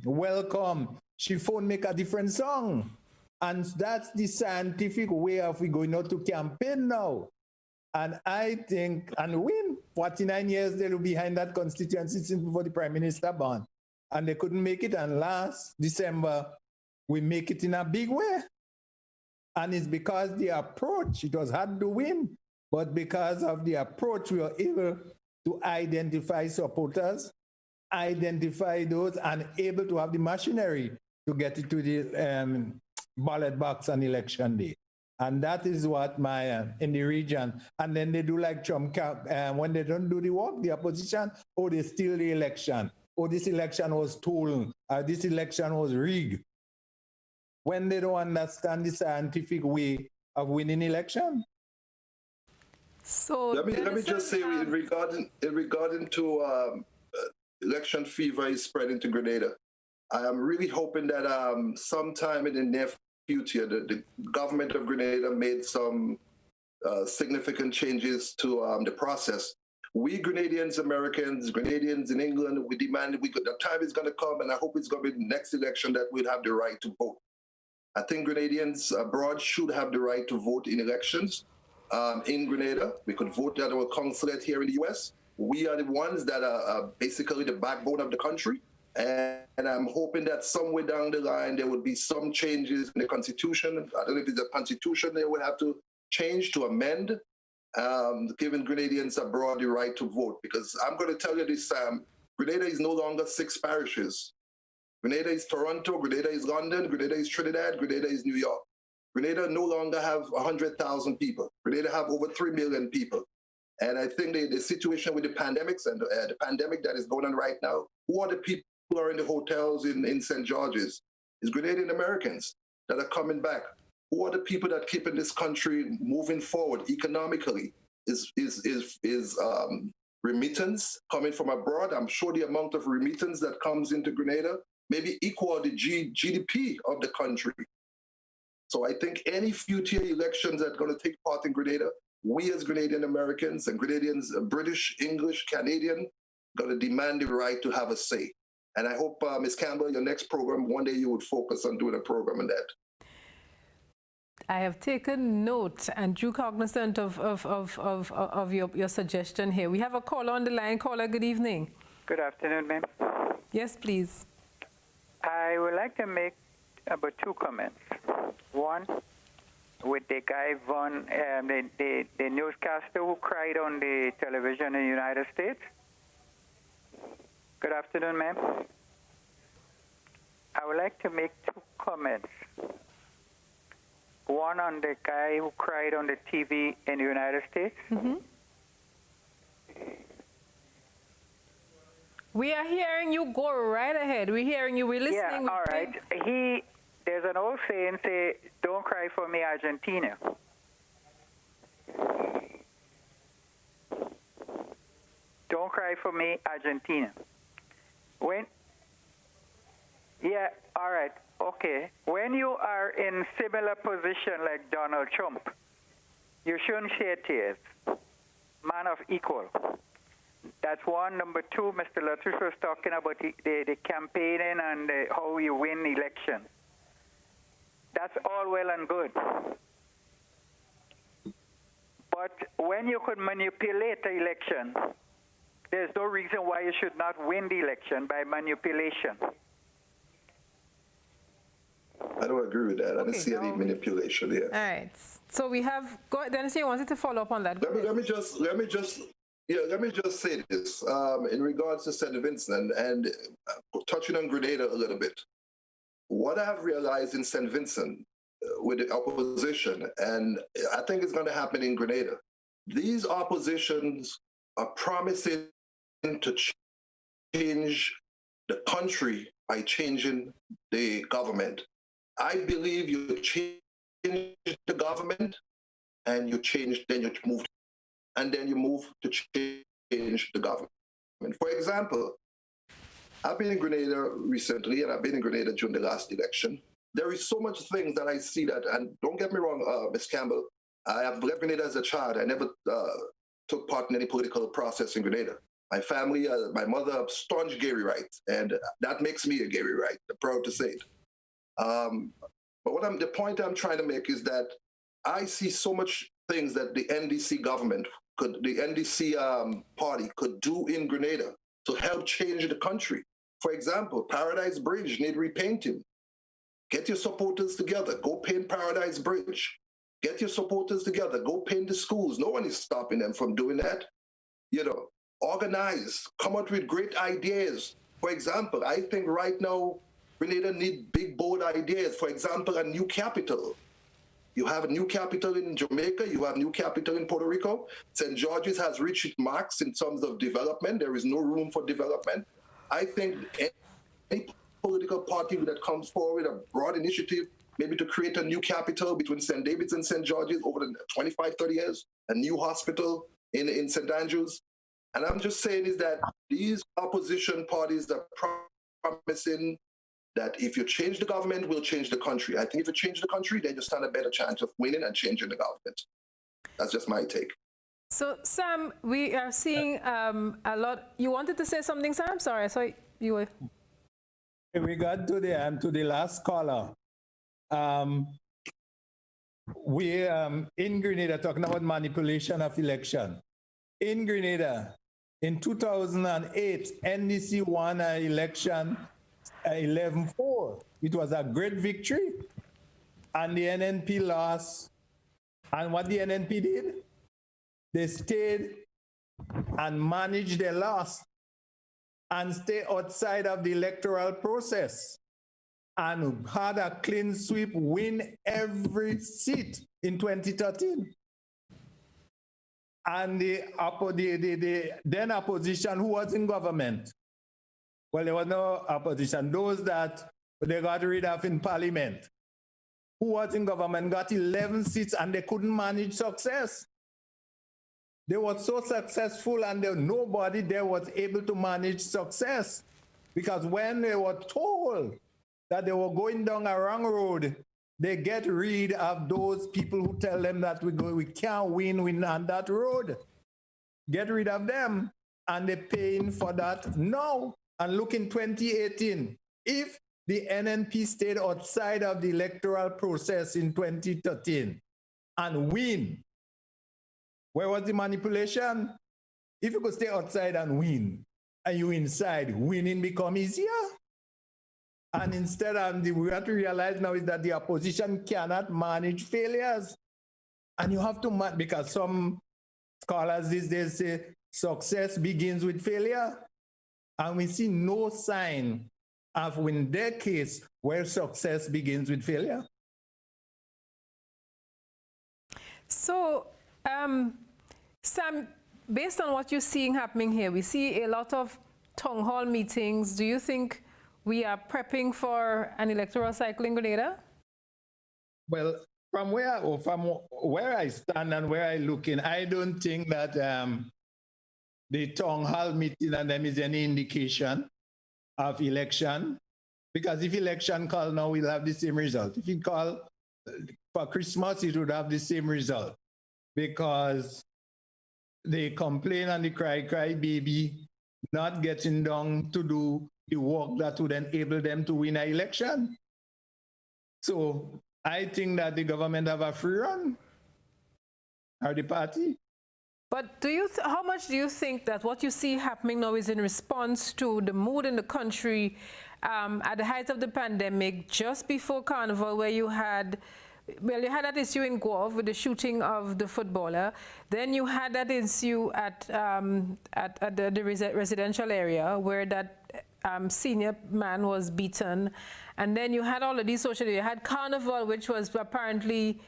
welcome, she phone make a different song. And that's the scientific way of we going out to campaign now. And I think, and win, 49 years they were behind that constituency since before the Prime Minister born. And they couldn't make it, and last December, we make it in a big way. And it's because the approach, it was hard to win, but because of the approach, we were able to identify supporters, identify those, and able to have the machinery to get it to the ballot box on election day. And that is what in the region. And then they do like Trump, when they don't do the work, the opposition, they steal the election. This election was stolen, this election was rigged. When they don't understand the scientific way of winning election. So let me just say, in regarding to election fever is spreading to Grenada, I am really hoping that sometime in the near future, the government of Grenada made some significant changes to the process. We Grenadians, Americans, Grenadians in England, we demand the time is going to come, and I hope it's going to be the next election that we'll have the right to vote. I think Grenadians abroad should have the right to vote in elections in Grenada. We could vote at our consulate here in the US. We are the ones that are basically the backbone of the country. And I'm hoping that somewhere down the line, there will be some changes in the Constitution. I don't know if it's the Constitution they will have to change to amend, giving Grenadians abroad the right to vote. Because I'm going to tell you this, Grenada is no longer 6 parishes. Grenada is Toronto, Grenada is London, Grenada is Trinidad, Grenada is New York. Grenada no longer have 100,000 people. Grenada have over 3 million people. And I think the situation with the pandemics and the pandemic that is going on right now, who are the people who are in the hotels in St. George's? It's Grenadian Americans that are coming back. Who are the people that keeping this country moving forward economically? Is remittance coming from abroad? I'm sure the amount of remittance that comes into Grenada maybe equal the GDP of the country. So I think any future elections that are going to take part in Grenada, we as Grenadian Americans and Grenadians, British, English, Canadian, going to demand the right to have a say. And I hope, Ms. Campbell, your next program, one day you would focus on doing a program on that. I have taken note and drew cognizant of your suggestion here. We have a caller on the line. Caller, good evening. Good afternoon, ma'am. Yes, please. I would like to make about 2 comments. One, with the guy the newscaster who cried on the television in the United States. Good afternoon, ma'am. I would like to make 2 comments. One on the guy who cried on the TV in the United States. Mm-hmm. We are hearing you. Go right ahead. We're hearing you. We're listening. Yeah, all right. There's an old saying, say, don't cry for me, Argentina. Don't cry for me, Argentina. Yeah, all right, okay. When you are in similar position like Donald Trump, you shouldn't shed tears. Man of equal. That's one. Number 2, Mr. Latouche was talking about the campaigning and how you win election. That's all well and good. But when you could manipulate the election, there's no reason why you should not win the election by manipulation. I don't agree with that. I don't see any manipulation there. All right. So we have. Denison, you wanted to follow up on that. Let me just say this in regards to St. Vincent and touching on Grenada a little bit. What I have realized in St. Vincent with the opposition, and I think it's going to happen in Grenada, these oppositions are promising to change the country by changing the government. I believe you change the government and you change, then you move, and then you move to change the government. For example, I've been in Grenada recently, and I've been in Grenada during the last election. There is so much things that I see that, and don't get me wrong, Ms. Campbell, I have left Grenada as a child. I never took part in any political process in Grenada. My family, my mother, staunch Gary rights, and that makes me a Gary Wright. I'm proud to say it. But the point I'm trying to make is that I see so much things that the NDC government the NDC party could do in Grenada to help change the country. For example, Paradise Bridge need repainting. Get your supporters together. Go paint Paradise Bridge. Get your supporters together. Go paint the schools. No one is stopping them from doing that. You know, organize. Come up with great ideas. For example, I think right now, Grenada need big, bold ideas. For example, a new capital. You have a new capital in Jamaica. You have a new capital in Puerto Rico. St. George's has reached its marks in terms of development. There is no room for development. I think any political party that comes forward with a broad initiative, maybe to create a new capital between St. David's and St. George's over the 25, 30 years, a new hospital in St. Andrews. And I'm just saying is that these opposition parties are promising that if you change the government, we'll change the country. I think if you change the country, then you stand a better chance of winning and changing the government. That's just my take. So, Sam, we are seeing a lot. You wanted to say something, Sam? Sorry, I saw you were. In regard to the last caller, we in Grenada talking about manipulation of election. In Grenada, in 2008, NDC won an election 11-4. It was a great victory, and the NNP lost. And what the NNP did, they stayed and managed their loss and stay outside of the electoral process and had a clean sweep, win every seat in 2013. And the then opposition, who was in government, well, there was no opposition. Those that they got rid of in parliament, who was in government, got 11 seats and they couldn't manage success. They were so successful and nobody there was able to manage success, because when they were told that they were going down a wrong road, they get rid of those people who tell them that we can't win on that road. Get rid of them, and they're paying for that now. And look, in 2018, if the NNP stayed outside of the electoral process in 2013 and win, where was the manipulation? If you could stay outside and win, and you inside, winning become easier. And instead, we have to realize now is that the opposition cannot manage failures. And you have to, because some scholars these days say success begins with failure. And we see no sign of, in their case, where success begins with failure. So, Sam, based on what you're seeing happening here, we see a lot of town hall meetings. Do you think we are prepping for an electoral cycle in Grenada? Well, from where I stand and where I look in, I don't think that the town hall meeting and them is any indication of election. Because if election call now, we'll have the same result. If you call for Christmas, it would have the same result. Because they complain and they cry baby, not getting down to do the work that would enable them to win an election. So I think that the government have a free run, or the party. But how much do you think that what you see happening now is in response to the mood in the country at the height of the pandemic, just before Carnival, where you had that issue in Guelph with the shooting of the footballer. Then you had that issue at the residential area where that senior man was beaten. And then you had all of these social, you had Carnival, which was apparently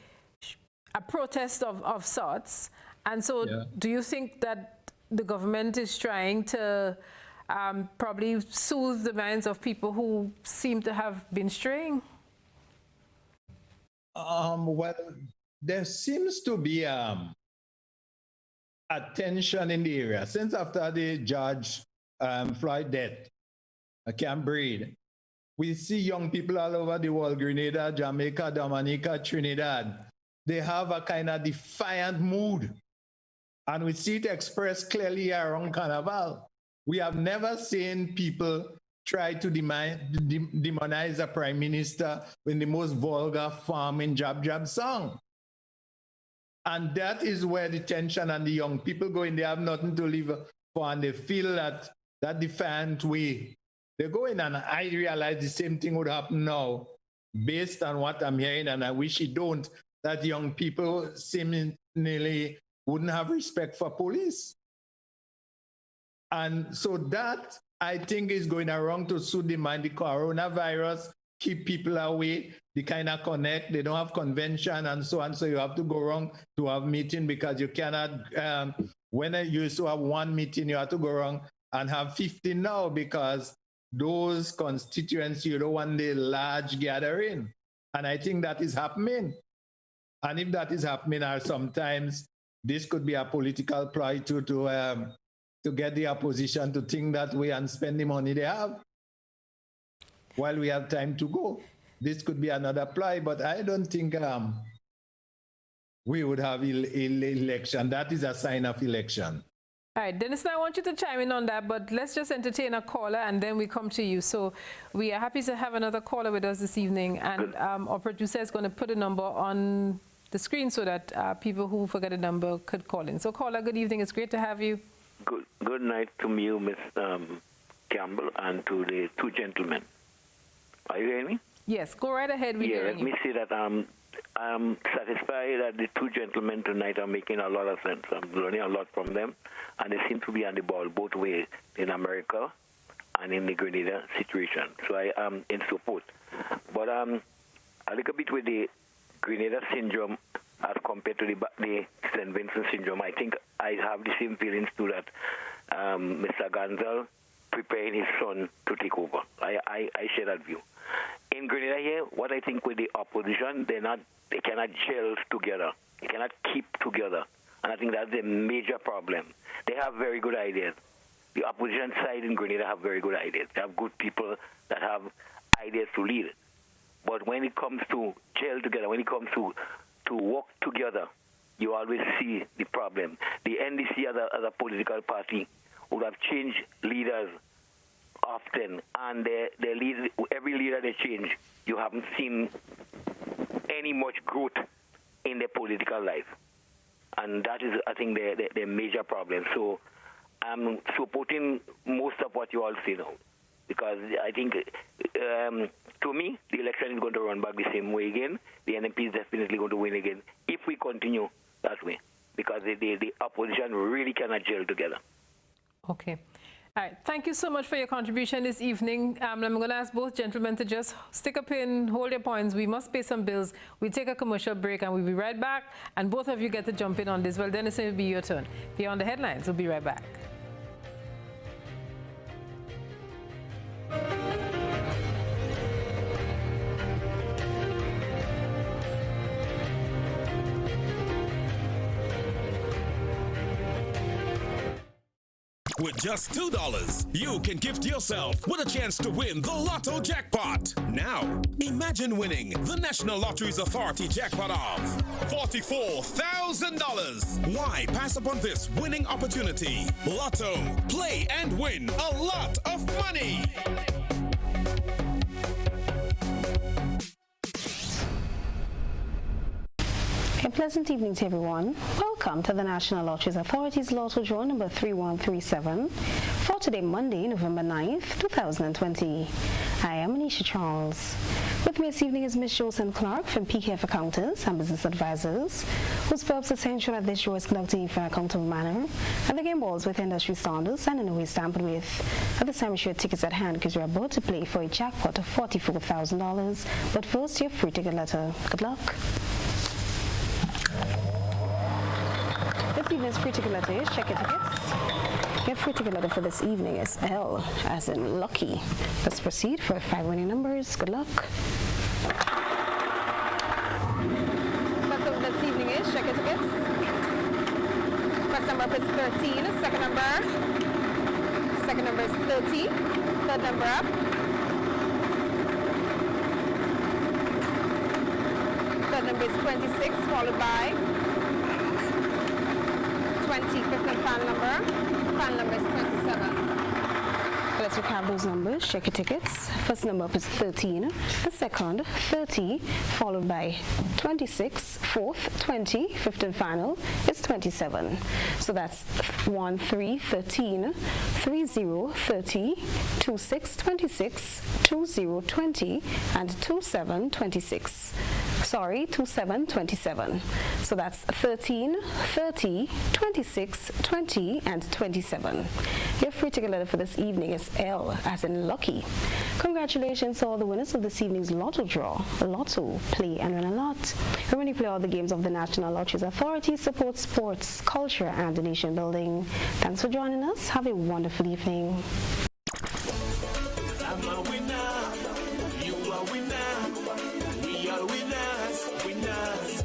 a protest of sorts. And so do you think that the government is trying to probably soothe the minds of people who seem to have been straying? Well, there seems to be a tension in the area. Since after the George Floyd death, Campbell, we see young people all over the world, Grenada, Jamaica, Dominica, Trinidad. They have a kind of defiant mood. And we see it expressed clearly around Carnival. We have never seen people try to demonize a prime minister in the most vulgar form in Jab Jab song. And that is where the tension and the young people go in. They have nothing to live for, and they feel that defiant way. They go in, and I realize the same thing would happen now based on what I'm hearing, and I wish it don't, that young people seemingly wouldn't have respect for police. And so that, I think, is going around to suit the mind. The coronavirus keep people away. They kind of connect. They don't have convention and so on. So you have to go around to have meeting because you cannot, when you used to have one meeting, you have to go around and have 15 now because those constituents, you don't want the large gathering. And I think that is happening. And if that is happening, or sometimes this could be a political ploy to get the opposition to think that way and spend the money they have while we have time to go. This could be another ploy, but I don't think we would have election. That is a sign of election. All right, Denison, I want you to chime in on that, but let's just entertain a caller and then we come to you. So we are happy to have another caller with us this evening, and our producer is going to put a number on the screen so that people who forget a number could call in. So caller, good evening. It's great to have you. Good night to you, Miss Campbell, and to the two gentlemen. Are you hearing me? Yes, go right ahead. Let me say that I'm satisfied that the two gentlemen tonight are making a lot of sense. I'm learning a lot from them, and they seem to be on the ball both ways in America and in the Grenada situation. So I am in support. But a little bit with the Grenada syndrome as compared to the St. Vincent syndrome, I think I have the same feelings too that Mr. Gonzal preparing his son to take over. I share that view. In Grenada here, what I think with the opposition, they cannot gel together. They cannot keep together. And I think that's a major problem. They have very good ideas. The opposition side in Grenada have very good ideas. They have good people that have ideas to lead. But when it comes to gel together, when it comes to work together, you always see the problem. The NDC as a political party would have changed leaders often, and every leader they change, you haven't seen any much growth in their political life. And that is, I think, the major problem. So I'm supporting most of what you all say now, because I think, to me, the election is going to run back the same way again. The NMP is definitely going to win again if we continue that way, because the opposition really cannot gel together. Okay. All right. Thank you so much for your contribution this evening. I'm going to ask both gentlemen to just stick a pin, hold your points. We must pay some bills. We take a commercial break and we'll be right back. And both of you get to jump in on this. Well, Denison, it'll be your turn. Beyond the headlines, we'll be right back. With just $2, you can gift yourself with a chance to win the Lotto jackpot. Now, imagine winning the National Lotteries Authority jackpot of $44,000. Why pass upon this winning opportunity? Lotto, play and win a lot of money. A pleasant evening to everyone. Welcome to the National Lotteries Authority's Lotto Draw number 3137 for today, Monday, November 9th, 2020. I am Anisha Charles. With me this evening is Ms. Jocelyn Clark from PKF Accountants and Business Advisors, whose purpose is to ensure that this draw is conducted in a fair, accountable manner, and the game balls with industry standards and in a way tampered with. At this time, we show tickets at hand because we are about to play for a jackpot of $44,000. But first, your free ticket letter. Good luck. This evening's free ticket letter is check your tickets. Your free ticket letter for this evening is L, as in lucky. Let's proceed for 5 winning numbers. Good luck. First over this evening is check your tickets. First number up is 13. Second number is 30. Third number up. Third number is 26, followed by 20. Fifth and final number is 27. let's recap those numbers. Check your tickets. First number up is 13. The second, 30, followed by 26. Fourth, 20. Fifth and final is 27. So that's 1, 3, 13, 3, 0, 30, 2, 6, 26, 2, 0, 20, and 2, 7, 26. Sorry, 2, 7, 27. So that's 13, 30, 26, 20, and 27. Your free ticket letter for this evening is L, as in lucky. Congratulations to all the winners of this evening's Lotto draw. Lotto, play and win a lot. Remember to play all the games of the National Lotteries Authority, support sports, culture, and nation building. Thanks for joining us. Have a wonderful evening. I'm a winner. You are winner. We are winners. Winners.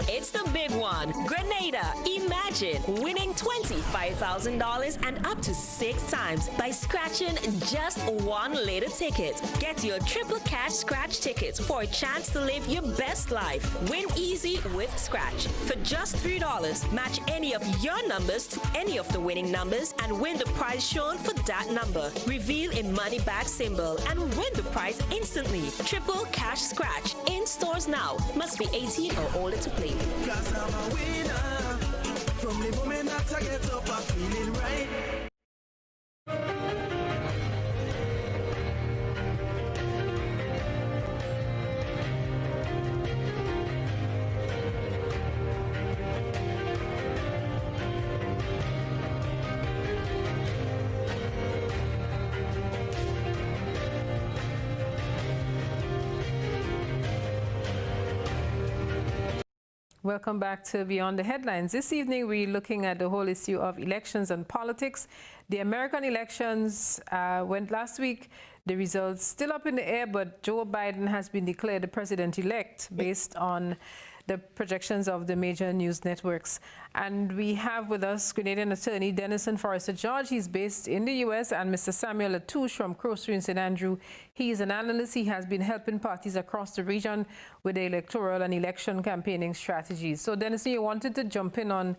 It's the big one. Grenada. Imagine winning $25,000 and up to 6 times by scratching just one Later ticket. Get your triple cash scratch tickets for a chance to live your best life. Win easy with Scratch. For just $3, match any of your numbers to any of the winning numbers and win the prize shown for that number. Reveal a money back symbol and win the prize instantly. Triple cash scratch. In stores now. Must be 18 or older to play. Cause I'm a winner. From the moment that I get up, I'm feeling right. Welcome back to Beyond the Headlines. This evening, we're looking at the whole issue of elections and politics. The American elections went last week. The results still up in the air, but Joe Biden has been declared the president-elect based on the projections of the major news networks. And we have with us Grenadian attorney Denison Forrester George. He's based in the U.S. and Mr. Samuel Latouche from Crossroads in St. Andrew. He's an analyst. He has been helping parties across the region with the electoral and election campaigning strategies. So Denison, you wanted to jump in on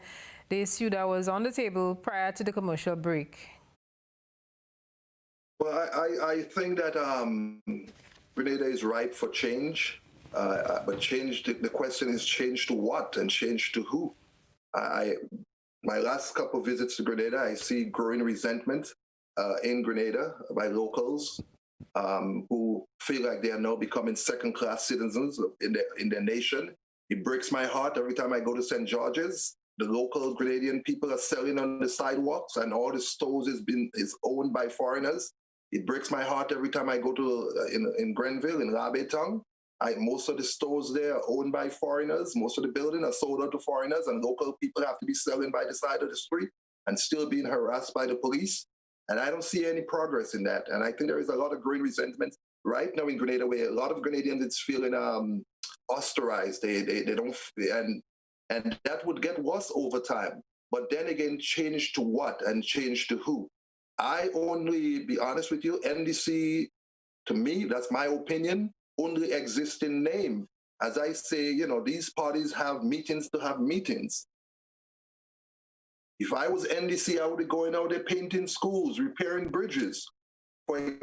the issue that was on the table prior to the commercial break. Well, I think that Grenada is ripe for change. But change, the question is change to what and change to who? My last couple of visits to Grenada, I see growing resentment in Grenada by locals who feel like they are now becoming second-class citizens in their nation. It breaks my heart every time I go to St. George's. The local Grenadian people are selling on the sidewalks, and all the stores is owned by foreigners. It breaks my heart every time I go to in Grenville, in La Bétongue. Most of the stores there are owned by foreigners. Most of the buildings are sold out to foreigners, and local people have to be selling by the side of the street and still being harassed by the police. And I don't see any progress in that. And I think there is a lot of growing resentment right now in Grenada, where a lot of Grenadians is feeling ostracized. They don't, and that would get worse over time. But then again, change to what and change to who? I only, be honest with you, NDC, to me, that's my opinion, only exist in name. As I say, these parties have meetings to have meetings. If I was NDC, I would be going out there painting schools, repairing bridges. For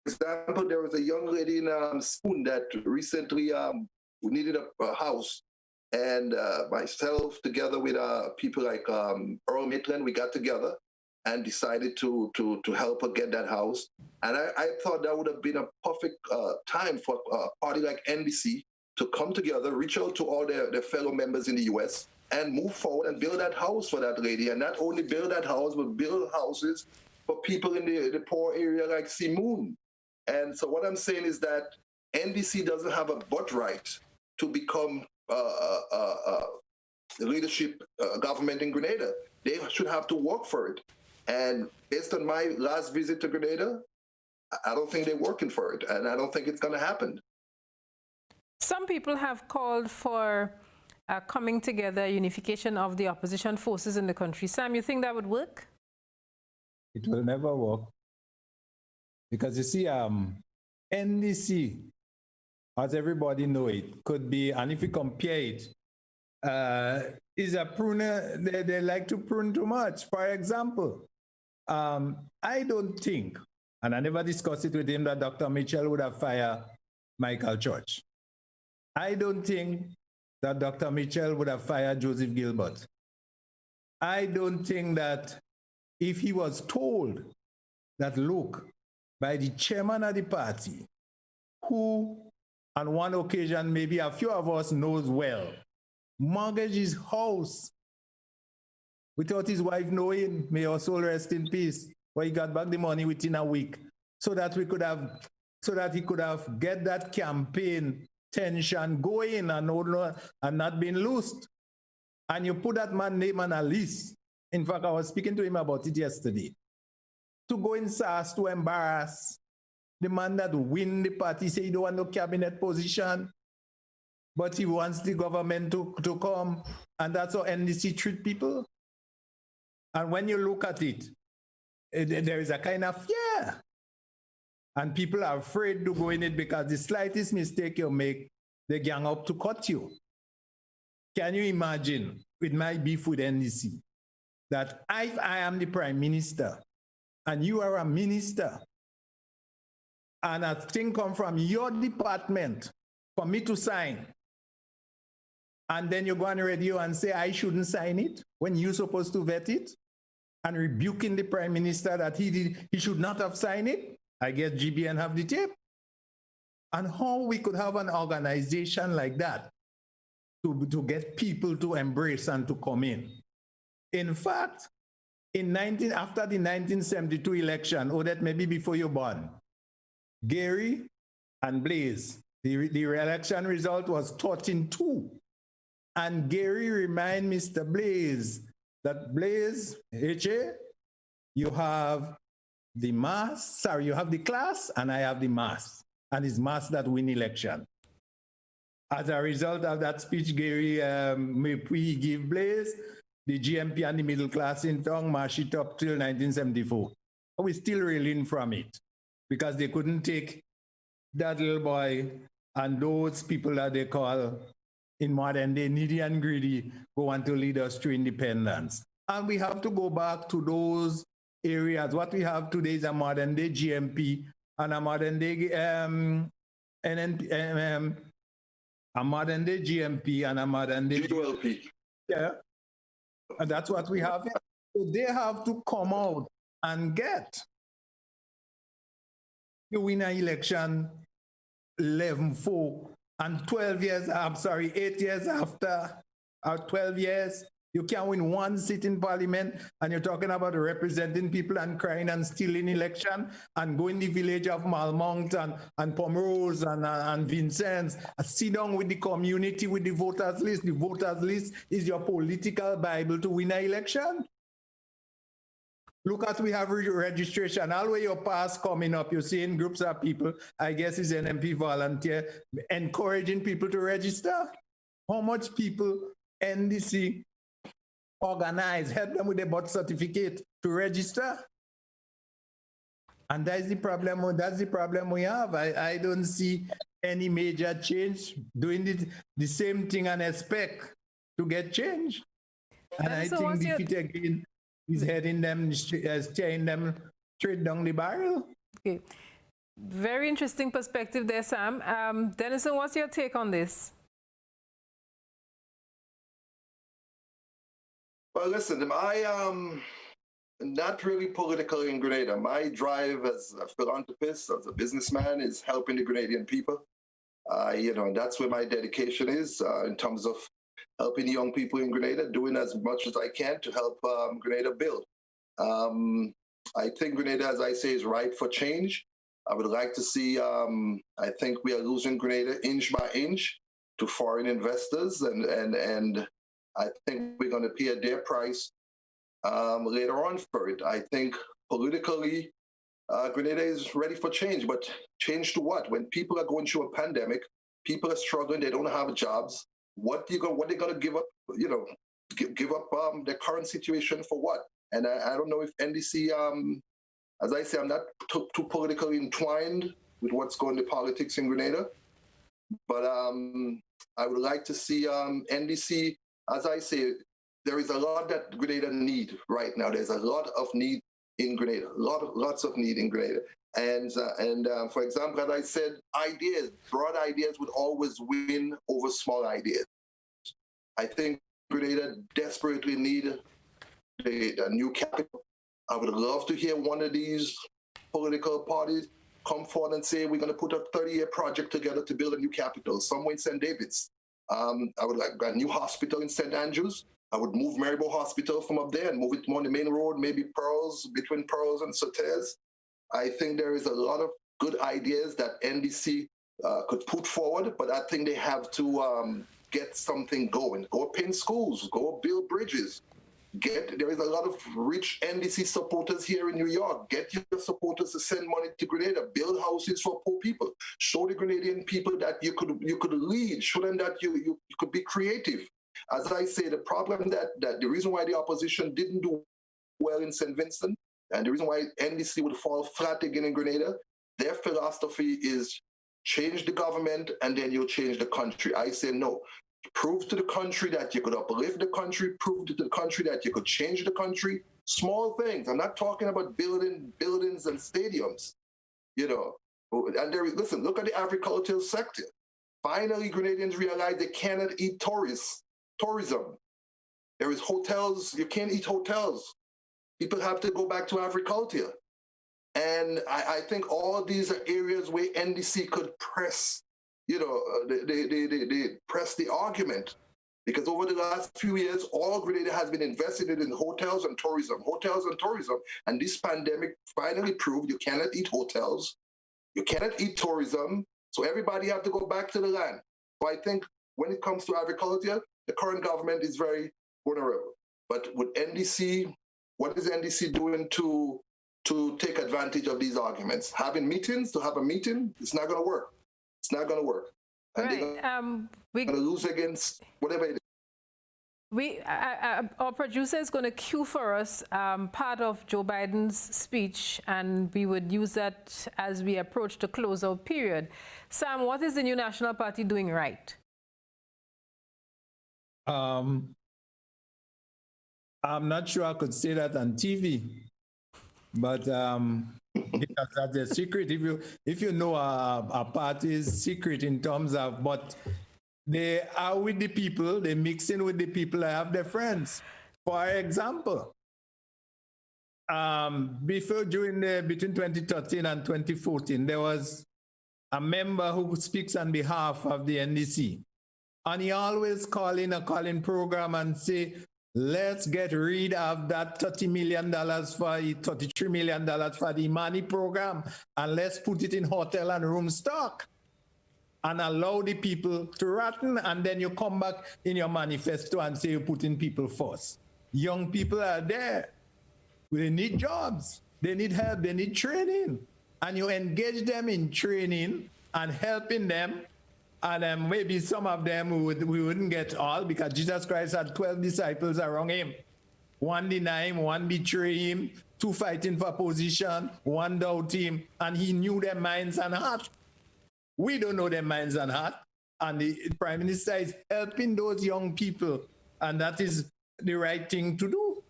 example, there was a young lady in Spoon that recently needed a house. And myself, together with people like Earl Maitland, we got together and decided to help her get that house. And I thought that would have been a perfect time for a party like NDC to come together, reach out to all their fellow members in the U.S. and move forward and build that house for that lady. And not only build that house, but build houses for people in the poor area like Simoon. And so what I'm saying is that NDC doesn't have a butt right to become leadership government in Grenada. They should have to work for it. And based on my last visit to Grenada, I don't think they're working for it, and I don't think it's going to happen. Some people have called for coming together, unification of the opposition forces in the country. Sam, you think that would work? It will never work. Because you see, NDC, as everybody know it, could be, and if you compare it, is a pruner, they like to prune too much. For example, I don't think and I never discussed it with him, that Dr. Mitchell would have fired Michael Church. I don't think that Dr. Mitchell would have fired Joseph Gilbert. I don't think that if he was told that, look, by the chairman of the party, who on one occasion, maybe a few of us knows well, mortgaged his house without his wife knowing, may her soul rest in peace, but he got back the money within a week, so that he could have get that campaign tension going and not being loosed. And you put that man's name on a list. In fact, I was speaking to him about it yesterday. To go in SARS to embarrass the man that win the party, say he don't want no cabinet position, but he wants the government to come, and that's how NDC treat people. And when you look at it, there is a kind of fear. And people are afraid to go in it because the slightest mistake you make, they gang up to cut you. Can you imagine, with my beef with NDC, that if I am the prime minister and you are a minister, and a thing come from your department for me to sign, and then you go on the radio and say I shouldn't sign it when you're supposed to vet it, and rebuking the prime minister that he should not have signed it? I guess GBN have the tape. And how we could have an organization like that to get people to embrace and to come in. In fact, after the 1972 election, Odette, maybe before you born, Gary and Blaze, the election result was 13-2. And Gary remind Mr. Blaze that, Blaze, HA, you have the mass, sorry, you have the class and I have the mass. And it's mass that win election. As a result of that speech, Gary, we give Blaze, the GMP and the middle class in town march it up till 1974. We're still reeling from it because they couldn't take that little boy and those people that they call in modern day needy and greedy go on to lead us to independence. And we have to go back to those areas. What we have today is a modern day GMP and a modern day a modern day GMP and a modern day GLP. Yeah, and that's what we have. So they have to come out and get. You win an election 11-4 and 8 years after, or 12 years, you can't win one seat in parliament, and you're talking about representing people and crying and stealing election and go in the village of Malmont and Pomrose and Vincennes, sit down with the community with the voters list. The voters list is your political Bible to win an election. Look at, we have registration. All the way your pass coming up, you're seeing groups of people, I guess it's NMP volunteer, encouraging people to register. How much people NDC organize, help them with their birth certificate to register? And that's the problem. That's the problem we have. I don't see any major change doing the same thing and expect to get change. And I think defeat again is heading them, steering them straight down the barrel. Okay. Very interesting perspective there, Sam. Denison, what's your take on this? Well, listen, I am not really political in Grenada. My drive as a philanthropist, as a businessman, is helping the Grenadian people. And that's where my dedication is in terms of helping young people in Grenada, doing as much as I can to help Grenada build. I think Grenada, as I say, is ripe for change. I would like to see, I think we are losing Grenada inch by inch to foreign investors, and I think we're going to pay a dear price later on for it. I think politically, Grenada is ready for change, but change to what? When people are going through a pandemic, people are struggling, they don't have jobs. What they going to give up? Give up their current situation for what? And I don't know if NDC, as I say, I'm not too politically entwined with what's going on in politics in Grenada, but I would like to see NDC. As I say, there is a lot that Grenada need right now. There's a lot of need in Grenada, lots of need in Grenada. And for example, as I said, broad ideas would always win over small ideas. I think Grenada desperately need a new capital. I would love to hear one of these political parties come forward and say, we're going to put a 30-year project together to build a new capital, somewhere in St. David's. I would like a new hospital in St. Andrews. I would move Maribor Hospital from up there and move it more on the main road, maybe between Pearls and Sotes. I think there is a lot of good ideas that NDC could put forward, but I think they have to get something going. Go paint schools, go build bridges. There is a lot of rich NDC supporters here in New York. Get your supporters to send money to Grenada. Build houses for poor people. Show the Grenadian people that you could lead. Show them that you could be creative. As I say, the problem that the reason why the opposition didn't do well in St. Vincent, and the reason why NDC would fall flat again in Grenada, their philosophy is change the government and then you'll change the country. I say no. Prove to the country that you could uplift the country, prove to the country that you could change the country. Small things. I'm not talking about building buildings and stadiums, you know. And listen, look at the agricultural sector. Finally, Grenadians realize they cannot eat tourism. There is hotels, you can't eat hotels. People have to go back to agriculture. And I think all these are areas where NDC could press, you know, they press the argument. Because over the last few years, all Grenada has been invested in hotels and tourism. And this pandemic finally proved you cannot eat hotels, you cannot eat tourism, so everybody have to go back to the land. So I think when it comes to agriculture, the current government is very vulnerable. But with NDC, what is NDC doing to take advantage of these arguments? Having meetings to have a meeting, it's not going to work. It's not going to work. And we're going to lose against whatever it is. Our producer is going to cue for us part of Joe Biden's speech, and we would use that as we approach the closeout period. Sam, what is the new National Party doing right? I'm not sure I could say that on TV, but because that's a secret. If you know a party's secret in terms of, but they are with the people, they mix in with the people, they have their friends. For example, between 2013 and 2014, there was a member who speaks on behalf of the NDC. And he always call in a calling program and say, let's get rid of that $33 million for the Imani program, and let's put it in hotel and room stock and allow the people to rotten. And then you come back in your manifesto and say you're putting people first. Young people are there. They need jobs. They need help. They need training. And you engage them in training and helping them. And maybe some of them we wouldn't get all, because Jesus Christ had 12 disciples around him. One deny him, one betray him, two fighting for position, one doubt him, and he knew their minds and heart. We don't know their minds and heart. And the Prime Minister is helping those young people, and that is the right thing to do.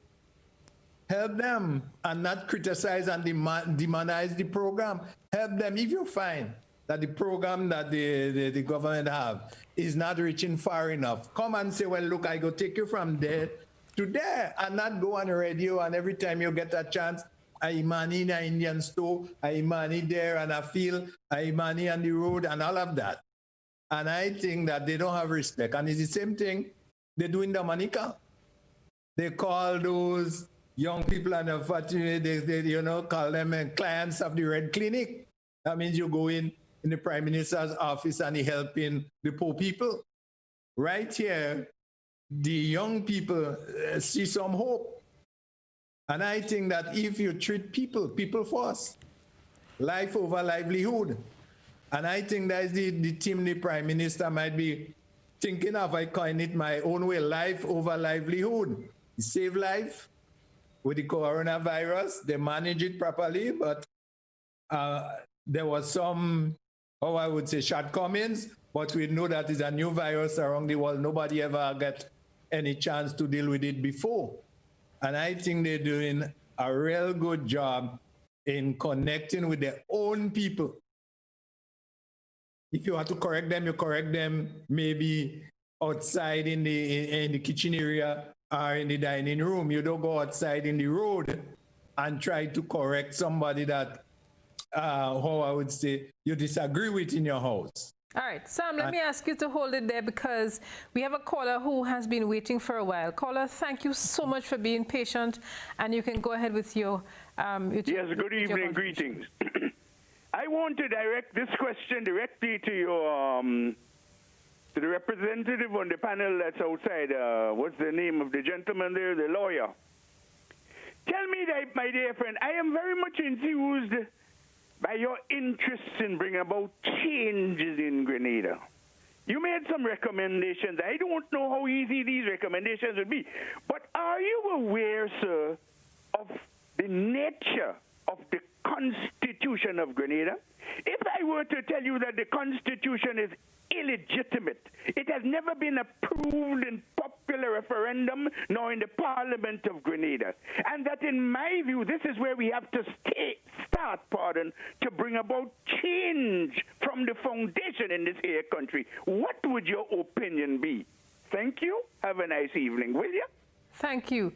Help them and not criticize and demonize the program. Help them. If you find that the program that the government have is not reaching far enough, come and say, well, look, I go take you from there to there, and not go on the radio and every time you get a chance, I money in an Indian store, I money there and I feel, I money on the road and all of that. And I think that they don't have respect. And it's the same thing they do in Dominica. They call those young people and they call them clients of the Red Clinic. That means you go in the Prime Minister's office and he helping the poor people. Right here, the young people see some hope. And I think that if you treat people first, life over livelihood. And I think that is the theme the Prime Minister might be thinking of. I coin it my own way, life over livelihood. Save life with the coronavirus. They manage it properly, but there was some, I would say, shortcomings, but we know that it's a new virus around the world. Nobody ever got any chance to deal with it before. And I think they're doing a real good job in connecting with their own people. If you want to correct them, you correct them maybe outside in the kitchen area or in the dining room. You don't go outside in the road and try to correct somebody that, how I would say, you disagree with in your house. All right, Sam, let me ask you to hold it there because we have a caller who has been waiting for a while. Caller, thank you so much for being patient, and you can go ahead with your... yes, good evening, greetings. I want to direct this question directly to your... to the representative on the panel that's outside. What's the name of the gentleman there, the lawyer? Tell me that, my dear friend, I am very much enthused by your interest in bringing about changes in Grenada. You made some recommendations. I don't know how easy these recommendations would be, but are you aware, sir, of the nature of the Constitution of Grenada? If I were to tell you that the Constitution is illegitimate, it has never been approved in popular referendum nor in the Parliament of Grenada, and that in my view this is where we have to start to bring about change from the foundation in this here country. What would your opinion be? Thank you. Have a nice evening, will you? Thank you.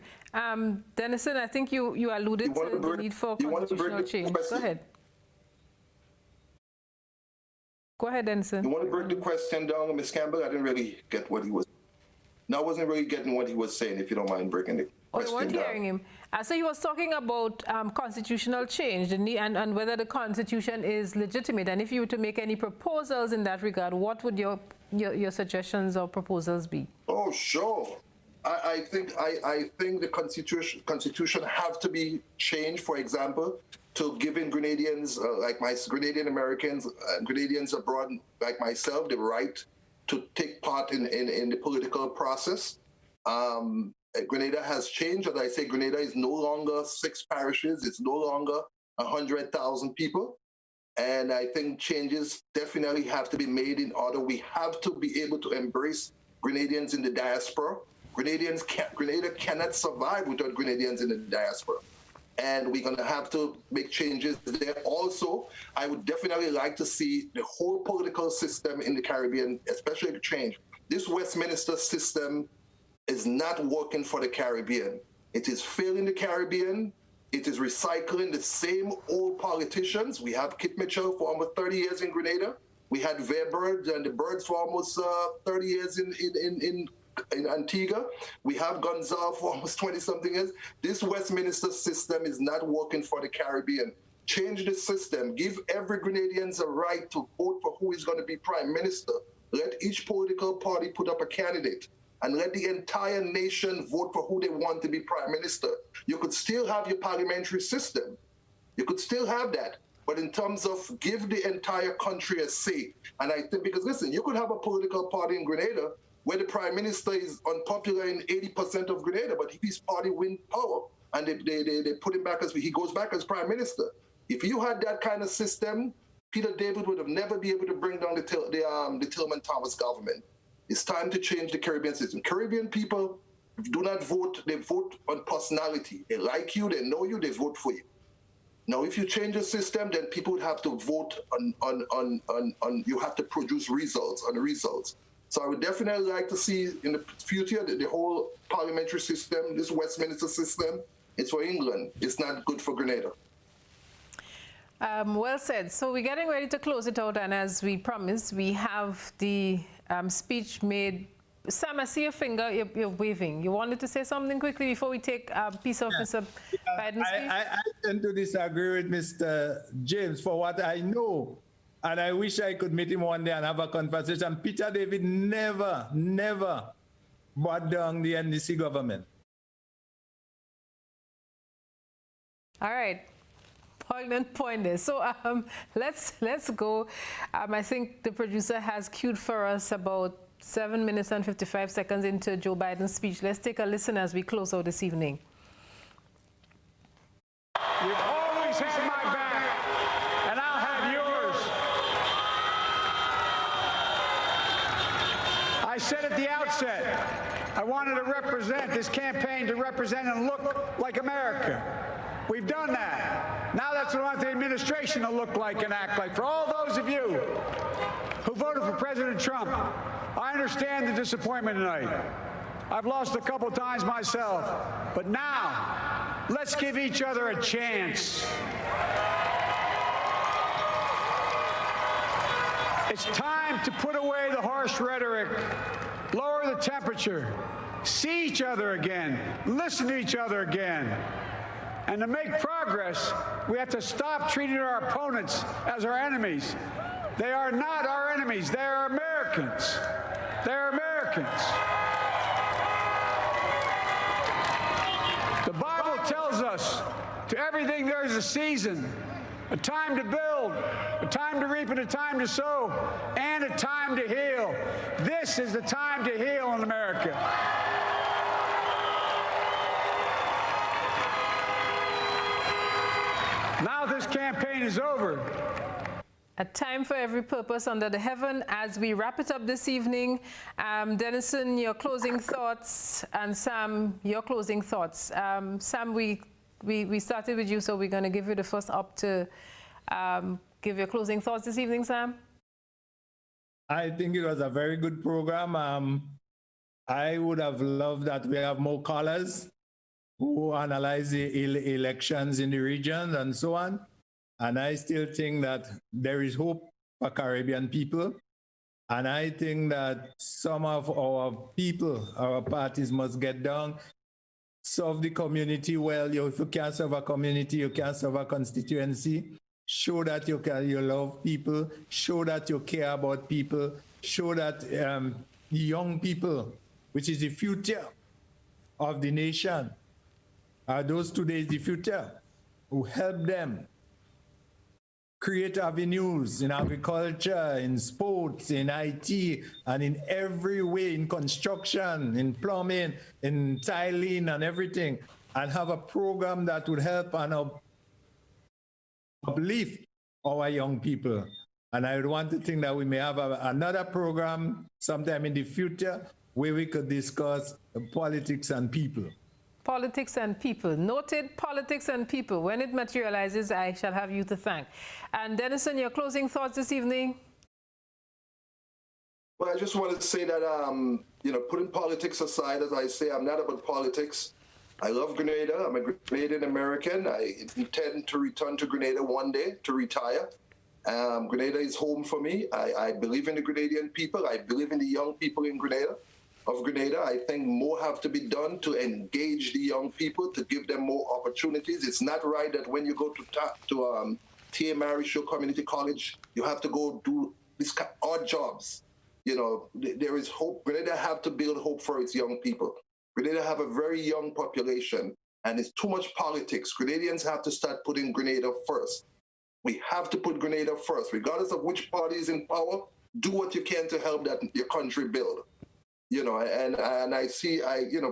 Denison, I think you alluded to the need for constitutional change. Go ahead. Go ahead, Denison. You want to break the question down, Ms. Campbell? I didn't really get what he was... No, I wasn't really getting what he was saying, if you don't mind breaking the question you weren't down. hearing him. So he was talking about constitutional change and whether the Constitution is legitimate. And if you were to make any proposals in that regard, what would your suggestions or proposals be? Oh, sure. I think the Constitution have to be changed, for example, to giving Grenadians, like my Grenadian Americans, Grenadians abroad like myself, the right to take part in the political process. Grenada has changed. As I say, Grenada is no longer 6 parishes. It's no longer 100,000 people. And I think changes definitely have to be made in order. We have to be able to embrace Grenadians in the diaspora. Grenada cannot survive without Grenadians in the diaspora. And we're going to have to make changes there. Also, I would definitely like to see the whole political system in the Caribbean, especially change. This Westminster system is not working for the Caribbean. It is failing the Caribbean. It is recycling the same old politicians. We have Kit Mitchell for almost 30 years in Grenada. We had Weber and the Birds for almost 30 years in Antigua. We have Gonzalo for almost 20-something years. This Westminster system is not working for the Caribbean. Change the system. Give every Grenadians a right to vote for who is going to be prime minister. Let each political party put up a candidate and let the entire nation vote for who they want to be prime minister. You could still have your parliamentary system. You could still have that. But in terms of give the entire country a say, and I think, because listen, you could have a political party in Grenada where the prime minister is unpopular in 80% of Grenada, but if his party wins power and they put him back he goes back as prime minister. If you had that kind of system, Peter David would have never been able to bring down the Tillman Thomas government. It's time to change the Caribbean system. Caribbean people do not vote, they vote on personality. They like you, they know you, they vote for you. Now, if you change the system, then people would have to vote on you have to produce results. So I would definitely like to see in the future the whole parliamentary system, this Westminster system, it's for England. It's not good for Grenada. Well said. So we're getting ready to close it out, and as we promised, we have the speech made. Sam, I see your finger, you're waving. You wanted to say something quickly before we take a piece of Mr. Biden's speech? I tend to disagree with Mr. James for what I know, and I wish I could meet him one day and have a conversation. Peter David never brought down the NDC government. All right. Point there. So let's go. I think the producer has queued for us about 7 minutes and 55 seconds into Joe Biden's speech. Let's take a listen as we close out this evening. You've always had my back, and I'll have yours. I said at the outset, I wanted to represent this campaign, to represent and look like America. We've done that. Now that's what I want the administration to look like and act like. For all those of you who voted for President Trump, I understand the disappointment tonight. I've lost a couple times myself. But now, let's give each other a chance. It's time to put away the harsh rhetoric, lower the temperature, see each other again, listen to each other again. And to make progress, we have to stop treating our opponents as our enemies. They are not our enemies. They are Americans. They're Americans. The Bible tells us to everything there is a season, a time to build, a time to reap, and a time to sow, and a time to heal. This is the time to heal in America. Now this campaign is over. A time for every purpose under the heaven. As we wrap it up this evening, Denison, your closing thoughts, and Sam, your closing thoughts. Sam, we started with you, so we're going to give you the first up to give your closing thoughts this evening, Sam. I think it was a very good program. I would have loved that we have more callers who analyze the elections in the region and so on. And I still think that there is hope for Caribbean people. And I think that some of our people, our parties must get down, serve the community well. If you can't serve a community, you can't serve a constituency. Show that you love people, show that you care about people, show that the young people, which is the future of the nation, those today is the future, who help them create avenues in agriculture, in sports, in IT, and in every way, in construction, in plumbing, in tiling and everything, and have a program that would help and uplift our young people. And I would want to think that we may have another program sometime in the future where we could discuss politics and people. Politics and people. Noted, politics and people. When it materializes, I shall have you to thank. And Denison, your closing thoughts this evening? Well, I just wanted to say that, putting politics aside, as I say, I'm not about politics. I love Grenada. I'm a Grenadian American. I intend to return to Grenada one day to retire. Grenada is home for me. I believe in the Grenadian people. I believe in the young people in Grenada. I think more have to be done to engage the young people, to give them more opportunities. It's not right that when you go to T.A. Marisho Community College, you have to go do these odd jobs. There is hope. Grenada have to build hope for its young people. Grenada have a very young population, and it's too much politics. Grenadians have to start putting Grenada first. We have to put Grenada first. Regardless of which party is in power, do what you can to help your country build. And I see,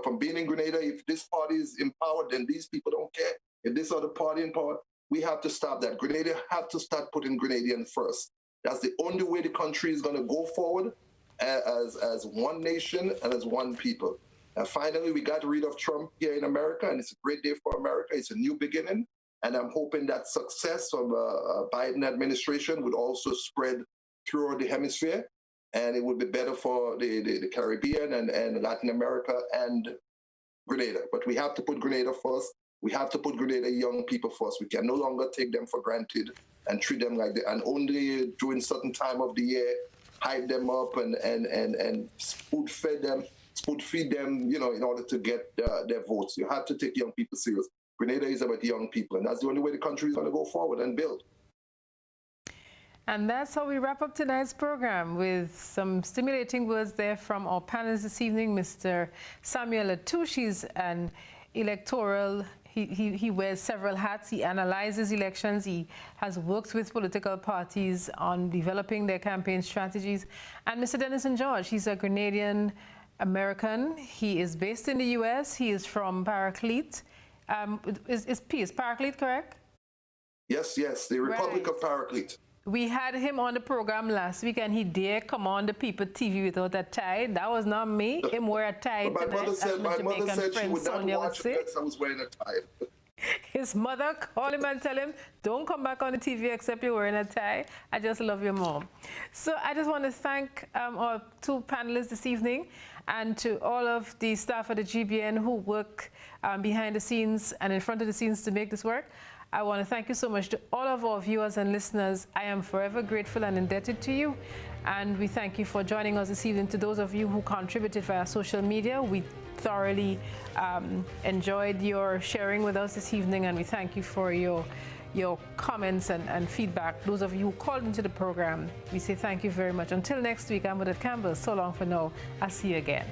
from being in Grenada, if this party is in power, then these people don't care. If this other party in power, we have to stop that. Grenada have to start putting Grenadian first. That's the only way the country is going to go forward as one nation and as one people. And finally, we got rid of Trump here in America, and it's a great day for America. It's a new beginning, and I'm hoping that success of Biden administration would also spread throughout the hemisphere, and it would be better for the Caribbean and Latin America and Grenada. But we have to put Grenada first. We have to put Grenada young people first. We can no longer take them for granted and treat them like and only during certain time of the year hype them up and spoon-feed them, in order to get their votes. You have to take young people serious. Grenada is about young people, and that's the only way the country is going to go forward and build. And that's how we wrap up tonight's program, with some stimulating words there from our panelists this evening. Mr. Samuel Latouche, he's an electoral, he wears several hats. He analyzes elections. He has worked with political parties on developing their campaign strategies. And Mr. Denison George, he's a Grenadian American. He is based in the U.S. He is from Paraclete. Is Paraclete correct? Yes, the Republic of Paraclete. We had him on the program last week, and he dare come on the People TV without a tie. That was not me. Him wear a tie my tonight. mother said she would not watch it because I was wearing a tie. His mother called him and tell him, don't come back on the TV except you're wearing a tie. I just love your mom. So I just want to thank our two panelists this evening and to all of the staff at the GBN who work behind the scenes and in front of the scenes to make this work. I want to thank you so much to all of our viewers and listeners. I am forever grateful and indebted to you. And we thank you for joining us this evening. To those of you who contributed via social media, we thoroughly enjoyed your sharing with us this evening, and we thank you for your comments and feedback. Those of you who called into the program, we say thank you very much. Until next week, I'm Odette Campbell. So long for now. I'll see you again.